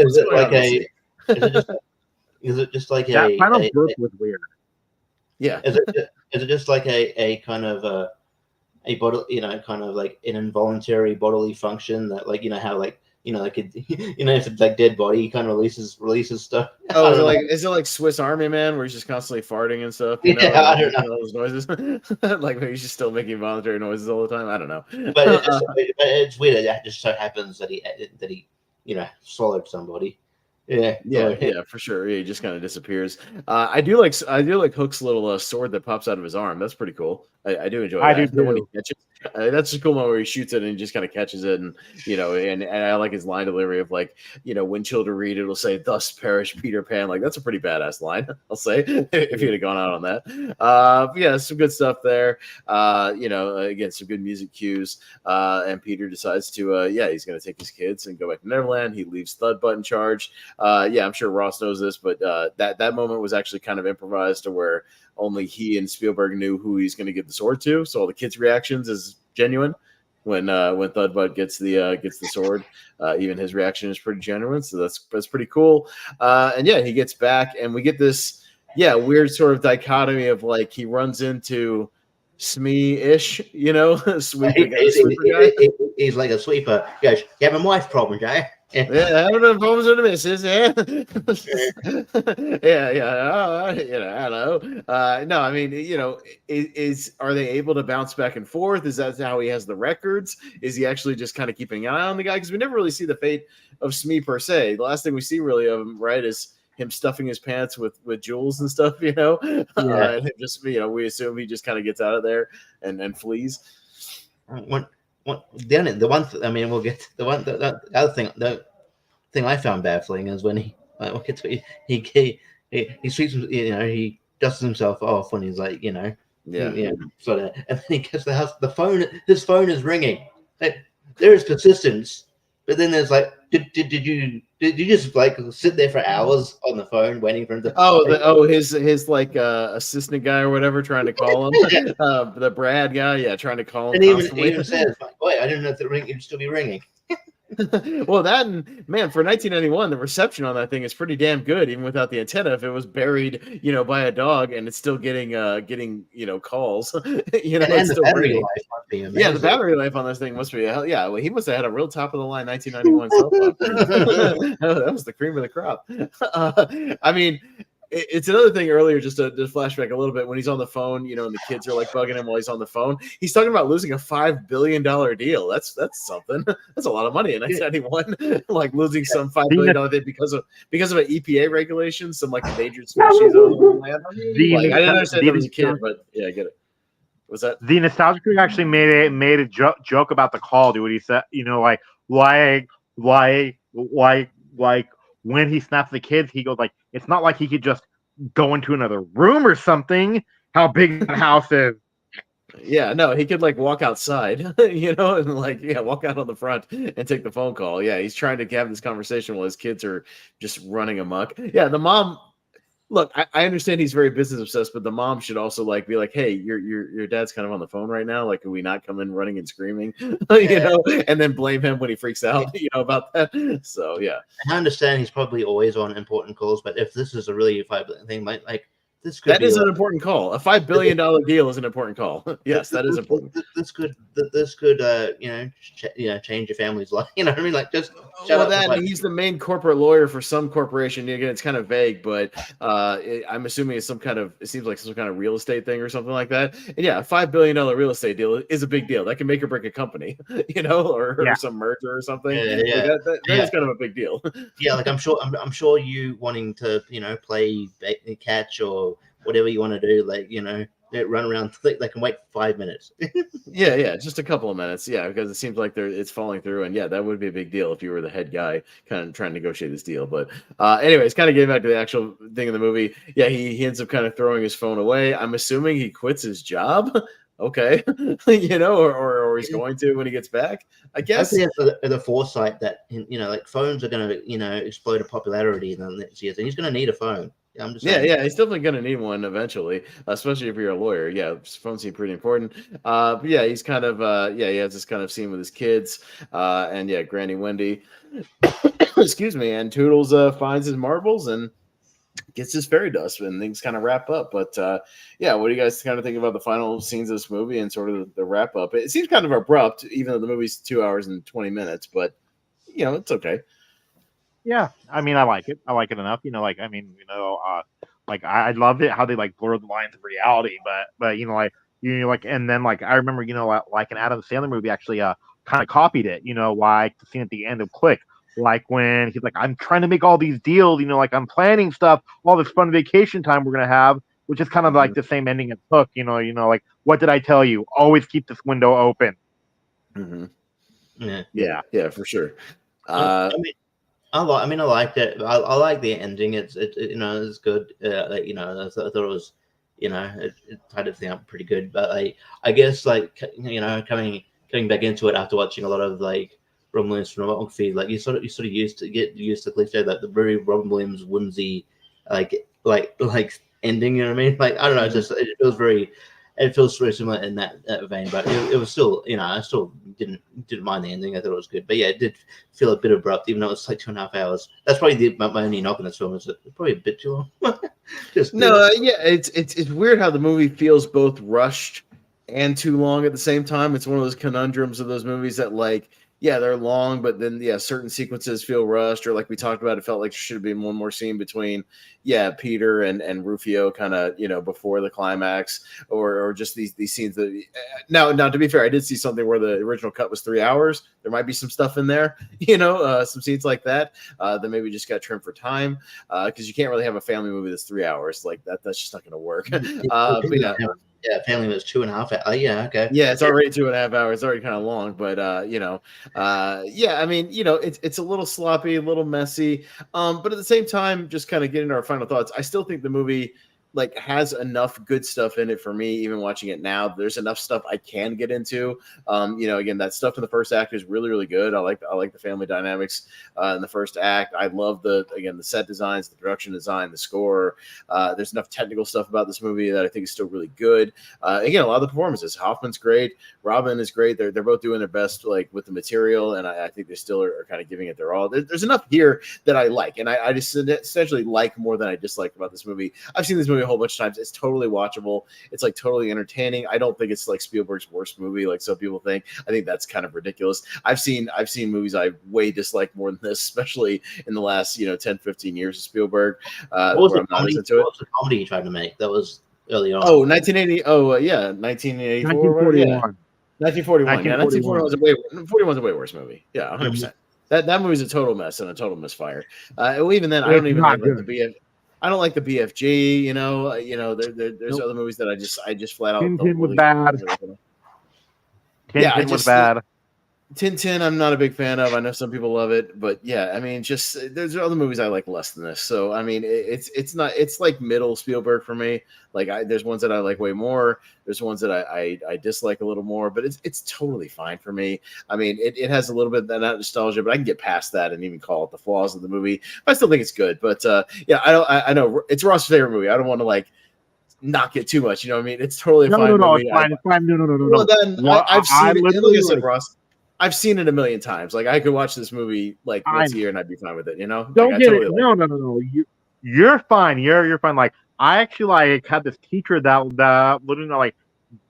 just like that a final burp was weird? Yeah. Is it just like a kind of a body, kind of like an involuntary bodily function that how like if it's like dead body, he kind of releases stuff. Oh, is it like Swiss Army Man where he's just constantly farting and stuff? I don't know. All those noises, like maybe he's just still making voluntary noises all the time. I don't know. But it's weird. It just so happens that he swallowed somebody. Yeah, for sure. Yeah, he just kind of disappears. I do like Hook's little sword that pops out of his arm. That's pretty cool. I do enjoy that. do when he catches. That's a cool one where he shoots it and he just kind of catches it, and and I like his line delivery of like, when children read it'll say, "Thus perish Peter Pan." Like that's a pretty badass line, I'll say, if he'd have gone out on that. But yeah, some good stuff there. Again, some good music cues. And Peter decides to, he's going to take his kids and go back to Neverland. He leaves Thudbutt in charge. I'm sure Ross knows this, but that moment was actually kind of improvised to where only he and Spielberg knew who he's going to give the sword to. So all the kids' reactions is genuine when Thudbutt gets the sword. Even his reaction is pretty genuine. So that's pretty cool. And yeah, he gets back and we get this weird sort of dichotomy of like he runs into Smee-ish, he's like a sweeper. He goes, "You having wife problems, eh?" Yeah, I don't have problems with the missus. Yeah, I know. No, I mean, are they able to bounce back and forth? Is that how he has the records? Is he actually just kind of keeping an eye on the guy? Because we never really see the fate of Smee per se. The last thing we see really of him, right, is him stuffing his pants with jewels and stuff, and just we assume he just kind of gets out of there and flees. The other thing. The thing I found baffling is when he sweeps, he dusts himself off when he's like, sort of, and then he gets the house. His phone is ringing. There is persistence, but then there's like, did you just like sit there for hours on the phone waiting for him to? His like assistant guy or whatever trying to call him, the Brad guy, trying to call him. And even says, "Boy, I didn't know if the ring would still be ringing." Well, that man, for 1991, the reception on that thing is pretty damn good, even without the antenna. If it was buried, by a dog, and it's still getting calls, it's still ringing. Yeah, the battery life on this thing must be well, he must have had a real top of the line 1991 cell phone. That was the cream of the crop. I mean, it's another thing earlier, just to flashback a little bit, when he's on the phone, and the kids are like bugging him while he's on the phone. He's talking about losing a $5 billion deal. That's something. That's a lot of money in 1991. Like losing some $5 billion thing because of an EPA regulation, some like endangered species on land. I didn't understand that as a kid, but yeah, I get it. Was that the nostalgia crew actually made a joke about the call? Dude, what he said, like when he snaps the kids, he goes like, it's not like he could just go into another room or something. How big that house is. Yeah, no, he could like walk outside, and like, walk out on the front and take the phone call. Yeah, he's trying to have this conversation while his kids are just running amok. Yeah, the mom. Look, I understand he's very business obsessed, but the mom should also like be like, "Hey, your dad's kind of on the phone right now. Like, can we not come in running and screaming, and then blame him when he freaks out, about that." So yeah, I understand he's probably always on important calls, but if this is a really vibrant thing, like this could That be is an like, important call. A $5 billion deal is an important call. Yes, that is important. This could change your family's life. You know what I mean? Like, just shut Well, up. that he's the main corporate lawyer for some corporation. Again, it's kind of vague, but I'm assuming it's it seems like some kind of real estate thing or something like that. And yeah, a $5 billion real estate deal is a big deal. That can make or break a company, or some merger or something. Yeah. That is kind of a big deal. Yeah, like I'm sure you wanting to play catch or whatever you want to do, like run around, they can wait 5 minutes. yeah, just a couple of minutes. Yeah, because it seems like it's falling through, and yeah, that would be a big deal if you were the head guy kind of trying to negotiate this deal. But anyways, kind of getting back to the actual thing in the movie. Yeah, he ends up kind of throwing his phone away. I'm assuming he quits his job. Okay, or he's going to when he gets back. I guess he has the foresight that like phones are going to explode in popularity in the next years, and he's going to need a phone. I'm just saying. Yeah, he's definitely going to need one eventually, especially if you're a lawyer. Yeah, phones seem pretty important. But yeah, he's kind of he has this kind of scene with his kids, and yeah, Granny Wendy, excuse me, and Toodles finds his marbles and gets his fairy dust, and things kind of wrap up. But yeah, what do you guys kind of think about the final scenes of this movie and sort of the wrap up? It seems kind of abrupt, even though the movie's 2 hours and 20 minutes, but it's okay. Yeah, I mean, I like it. I like it enough. I love it how they like blur the lines of reality, but and then I remember like an Adam Sandler movie actually kind of copied it. Like the scene at the end of Click, like when he's like, I'm trying to make all these deals. Like I'm planning stuff, all this fun vacation time we're gonna have, which is kind of like the same ending as Hook. Like what did I tell you? Always keep this window open. Mm-hmm. Yeah, for sure. I liked it. I like the ending. It's good. I thought it was, it tied everything up pretty good. But I guess coming back into it after watching a lot of Robin Williams filmography, you sort of get used to cliche, the very Robin Williams whimsy, like ending. You know what I mean? I don't know. It's just it feels very. It feels very similar in that vein, but it was still, I still didn't mind the ending. I thought it was good, but yeah, it did feel a bit abrupt, even though it's 2.5 hours. That's probably my only knock on this film, is it's probably a bit too long. It's weird how the movie feels both rushed and too long at the same time. It's one of those conundrums of those movies that they're long, but then certain sequences feel rushed, or like we talked about, it felt like there should have been one more scene between Peter and Rufio kind of before the climax, or just these scenes that now to be fair, I did see something where the original cut was 3 hours. There might be some stuff in there, some scenes like that that maybe just got trimmed for time, because you can't really have a family movie that's 3 hours like that. That's just not going to work. But yeah. Yeah, family was 2.5 hours. Yeah, okay. Yeah, it's already 2.5 hours. It's already kind of long, but I mean, it's a little sloppy, a little messy. But at the same time, just kind of getting to our final thoughts, I still think the movie has enough good stuff in it for me. Even watching it now, there's enough stuff I can get into. Again, that stuff in the first act is really, really good. I like the family dynamics in the first act. I love the set designs, the production design, the score. There's enough technical stuff about this movie that I think is still really good. Again, a lot of the performances. Hoffman's great. Robin is great. They're both doing their best with the material, and I think they still are kind of giving it their all. There's enough here that I like, and I just essentially like more than I dislike about this movie. I've seen this movie a whole bunch of times. It's totally watchable. It's totally entertaining. I don't think it's Spielberg's worst movie like some people think. I think that's kind of ridiculous. I've seen movies I way dislike more than this, especially in the last 10, 15 years of Spielberg. What was the comedy he tried to make? That was early on. 1980. 1984. 1941. Yeah, 1941 was a way worse movie. Yeah, 100%. That movie's a total mess and a total misfire. Even then, I don't even like I don't like the BFG. There's other movies that I just flat out. Tintin was bad. Tintin was bad. Tintin, I'm not a big fan of. I know some people love it, but yeah, I mean, just there's other movies I like less than this. So I mean, it's like middle Spielberg for me. There's ones that I like way more. There's ones that I dislike a little more, but it's totally fine for me. I mean, it has a little bit of that nostalgia, but I can get past that and even call it the flaws of the movie. But I still think it's good. But I know it's Ross's favorite movie. I don't want to knock it too much. You know what I mean? It's totally fine. No, it's fine. It's fine. No. Well, then I've seen it. Like I said, Ross, I've seen it a million times. I could watch this movie once a year and I'd be fine with it. Don't get it. No. You're fine. You're fine. I actually like had this teacher that literally like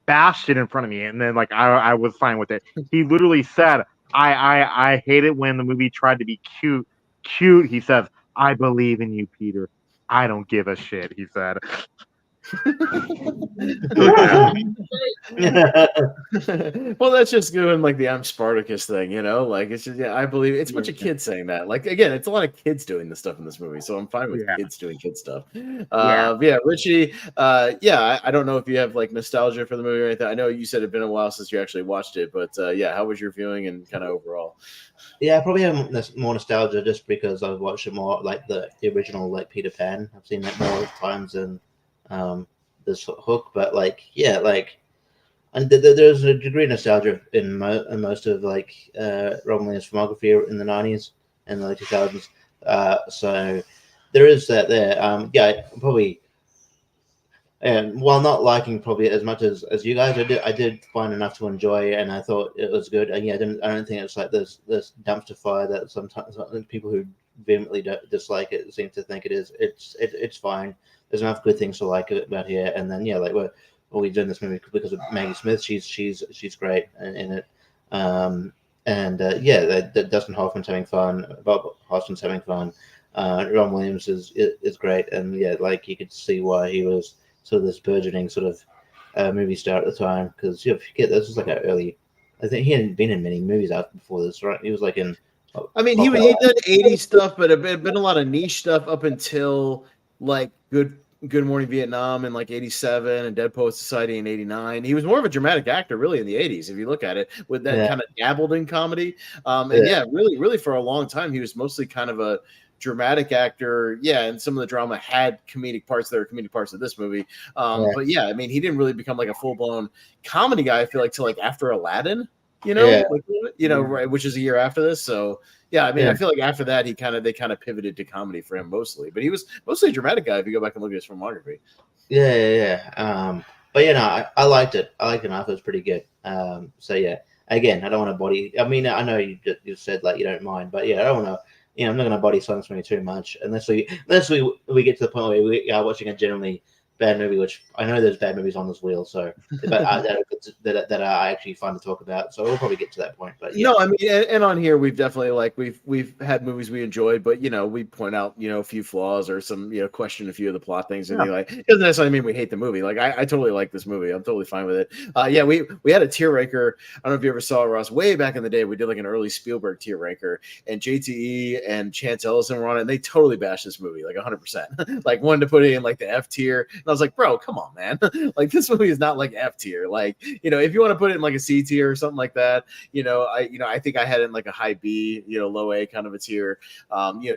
bashed it in front of me, and then like I was fine with it. He literally said, I hate it when the movie tried to be cute. He says, I believe in you, Peter. I don't give a shit. He said. Well, that's just doing like the I'm Spartacus thing, like it's just, yeah, I believe it's a bunch of kids saying that. Like, again, it's a lot of kids doing this stuff in this movie, so I'm fine with Yeah. kids doing kid stuff. Yeah. Yeah, Richie, yeah, I don't know if you have like nostalgia for the movie or anything. I know you said it'd been a while since you actually watched it, but yeah, how was your viewing and kind of overall? Yeah, I probably have more nostalgia just because I've watched it more like the original, like Peter Pan. I've seen that more times than this Hook, but like, yeah, like, and there's a degree of nostalgia in most of like Robin Williams' filmography in the 90s and the early 2000s. So there is that there. Yeah, probably. And while not liking probably as much as you guys, I did find enough to enjoy, and I thought it was good. And yeah, I don't think it's like this dumpster fire that sometimes people who vehemently dislike it seem to think it is. It's fine. There's enough good things to like about here, and then yeah, like we're doing this movie because of Maggie Smith. She's great in it. Yeah, that Dustin Hoffman's having fun. Bob Hoskins having fun. Ron Williams is great, and yeah, like you could see why he was sort of this burgeoning sort of movie star at the time, because you forget this was like an early. I think he hadn't been in many movies out before this, right? He was like in. I mean, he did 80s stuff, but it had been a lot of niche stuff up until like Good Morning Vietnam in like 87 and Dead Poets Society in 89. He was more of a dramatic actor really in the 80s, if you look at it, with that kind of dabbled in comedy. Really for a long time, he was mostly kind of a dramatic actor, and some of the drama had comedic parts. There were comedic parts of this movie, but yeah, I mean, he didn't really become like a full-blown comedy guy, I feel like, till like after Aladdin, right, which is a year after this. So yeah, I mean, I feel like after that they kind of pivoted to comedy for him mostly, but he was mostly a dramatic guy if you go back and look at his filmography. But you know, I liked it. I liked it enough. It was pretty good. So yeah, again, I don't want to body. I mean, I know you said like you don't mind, but yeah, I don't want to. I'm not going to body Silence movie too much unless we get to the point where we are watching a generally bad movie, which I know there's bad movies on this wheel, so but that are actually fun to talk about. So we'll probably get to that point. But yeah. No, I mean, and on here we've definitely we've had movies we enjoyed, but we point out a few flaws or some question a few of the plot things, and it doesn't necessarily mean we hate the movie. Like I totally like this movie. I'm totally fine with it. We had a tier ranker. I don't know if you ever saw it, Ross. Way back in the day, we did like an early Spielberg tier ranker, and JTE and Chance Ellison were on it, and they totally bashed this movie like 100%. Like wanted to put it in like the F tier. And I was like, bro, come on, man. Like this movie is not like F tier. Like, if you want to put it in like a C tier or something like that, I think I had it in like a high B, low A kind of a tier.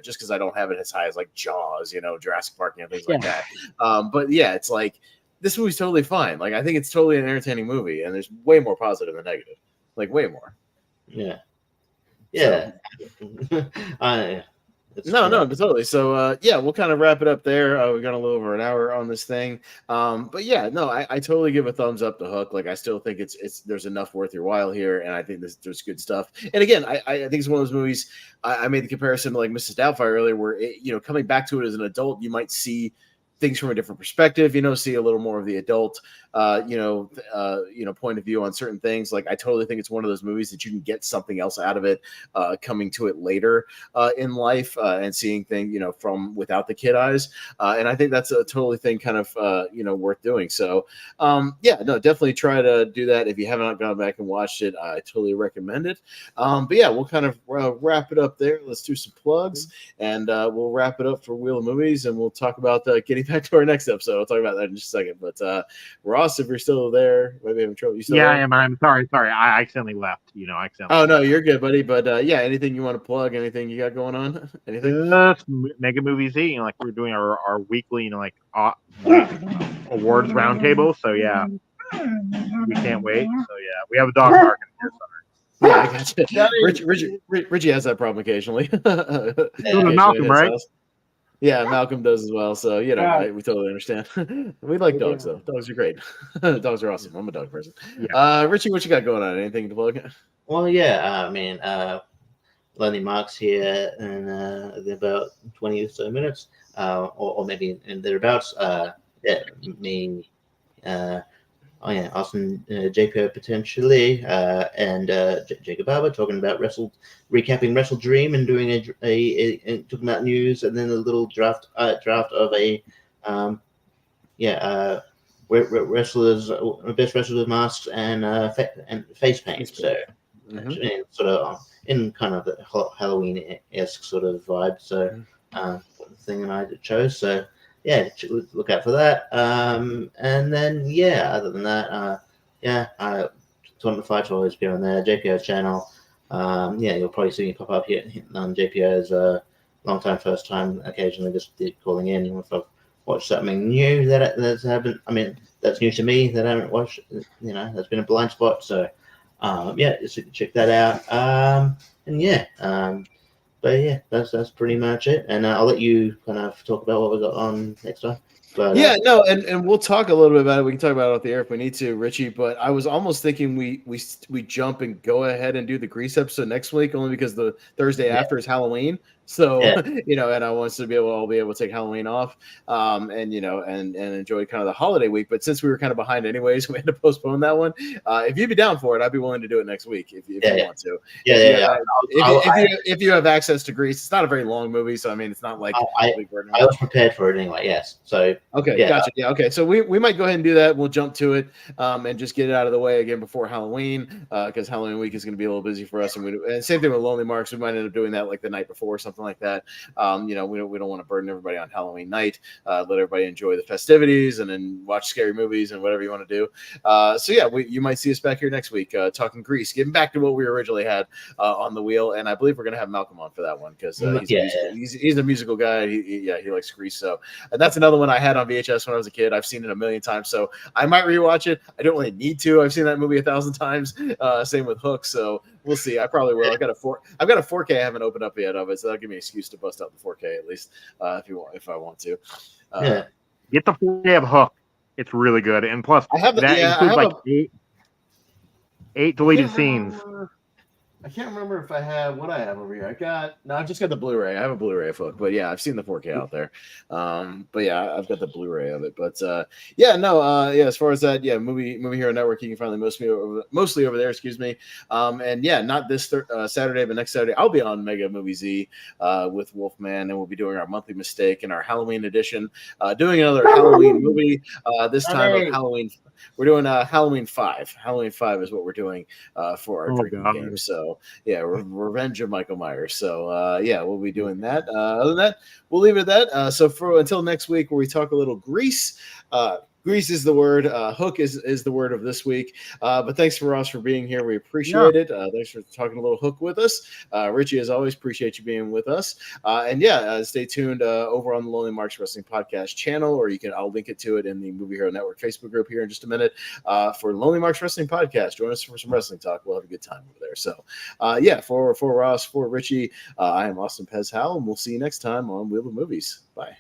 Just because I don't have it as high as like Jaws, Jurassic Park, things like that. But yeah, it's like this movie's totally fine. Like I think it's totally an entertaining movie, and there's way more positive than negative. Like way more. Yeah. No, totally. So, we'll kind of wrap it up there. We got a little over an hour on this thing. But yeah, no, I totally give a thumbs up to Hook. Like, I still think it's there's enough worth your while here, and I think there's good stuff. And again, I think it's one of those movies. I made the comparison to like Mrs. Doubtfire earlier, where coming back to it as an adult, you might see things from a different perspective, see a little more of the adult, point of view on certain things. Like I totally think it's one of those movies that you can get something else out of it, coming to it later in life, and seeing things, from without the kid eyes. And I think that's a totally thing kind of, worth doing. So, definitely try to do that. If you haven't gone back and watched it, I totally recommend it. But yeah, we'll kind of wrap it up there. Let's do some plugs, and we'll wrap it up for Wheel of Movies, and we'll talk about getting back to our next episode. I'll talk about that in just a second. But Ross, if you're still there, maybe having trouble. You still there? I am. I'm sorry. I accidentally left. Oh no, you're good, buddy. But anything you want to plug? Anything you got going on? Anything? Mega Movie Z. Like we're doing our weekly, awards roundtable. So yeah, we can't wait. So yeah, we have a dog barking here. Yeah, I got you. Richie has that problem occasionally. So does Malcolm, right? Yeah, Malcolm does as well. So, we totally understand. We like dogs, though. Dogs are great. Dogs are awesome. I'm a dog person. Yeah. Richie, what you got going on? Anything to plug? Well, Lonely Marks here in about 20 or so minutes. or maybe in thereabouts. Me, Austin, JPO potentially, and Jacob Barber talking about recapping Wrestle Dream and doing a talking about news, and then a little draft of a wrestlers, best wrestlers with masks and face paint. So sort of in kind of the Halloween-esque sort of vibe. So thing that I chose. So yeah, look out for that. And then other than that, Tournament Fight will always be on there. JPO's channel. You'll probably see me pop up here on JPO's long time, first time, occasionally just calling in if I've watched something new that's happened. I mean, that's new to me that I haven't watched. That's been a blind spot. So just check that out. But that's pretty much it. And I'll let you kind of talk about what we got on next time. But, and we'll talk a little bit about it. We can talk about it off the air if we need to, Richie. But I was almost thinking we jump and go ahead and do the Grease episode next week, only because the Thursday after is Halloween. So and I want us to be able to take Halloween off, and enjoy kind of the holiday week. But since we were kind of behind anyways, we had to postpone that one. If you'd be down for it, I'd be willing to do it next week if you want to. If you have access to Grease, it's not a very long movie, so I mean, it's not like I was prepared for it anyway. Yes, so gotcha. Yeah, okay. So we might go ahead and do that. We'll jump to it, and just get it out of the way again before Halloween, because Halloween week is going to be a little busy for us, and same thing with Lonely Marks. We might end up doing that like the night before or something like that. We don't want to burden everybody on Halloween night. Let everybody enjoy the festivities and then watch scary movies and whatever you want to do. You might see us back here next week talking Grease, getting back to what we originally had on the wheel. And I believe we're going to have Malcolm on for that one because he's a musical guy. He likes Grease. So and that's another one I had on VHS when I was a kid. I've seen it a million times, so I might rewatch it. I don't really need to. I've seen that movie 1,000 times. Same with Hook. So we'll see. I probably will. I've got a 4K I haven't opened up yet of it, so that'll give me an excuse to bust out the 4K at least if I want to. Get the 4K of Hook. It's really good, and plus includes eight deleted scenes. I can't remember if I have what I have over here. I've just got the Blu-ray. I have a Blu-ray of Hook, but I've seen the 4K out there. I've got the Blu-ray of it. But as far as that, Movie Hero Network, you can find them mostly over there. Excuse me. Not this Saturday, but next Saturday I'll be on Mega Movie Z with Wolfman, and we'll be doing our monthly mistake and our Halloween edition. Doing another Halloween movie. This time of Halloween. We're doing Halloween 5. Halloween 5 is what we're doing for our drinking game. So, Revenge of Michael Myers. So, we'll be doing that. Other than that, we'll leave it at that. So, until next week where we talk a little Grease. Grease is the word. Hook is the word of this week. But thanks for Ross for being here. We appreciate it. Thanks for talking a little Hook with us. Richie, as always, appreciate you being with us. Stay tuned over on the Lonely Marks Wrestling Podcast channel, or I'll link it to it in the Movie Hero Network Facebook group here in just a minute for Lonely Marks Wrestling Podcast. Join us for some wrestling talk. We'll have a good time over there. So, for Ross, for Richie, I am Austin Pez Howell, and we'll see you next time on Wheel of Movies. Bye.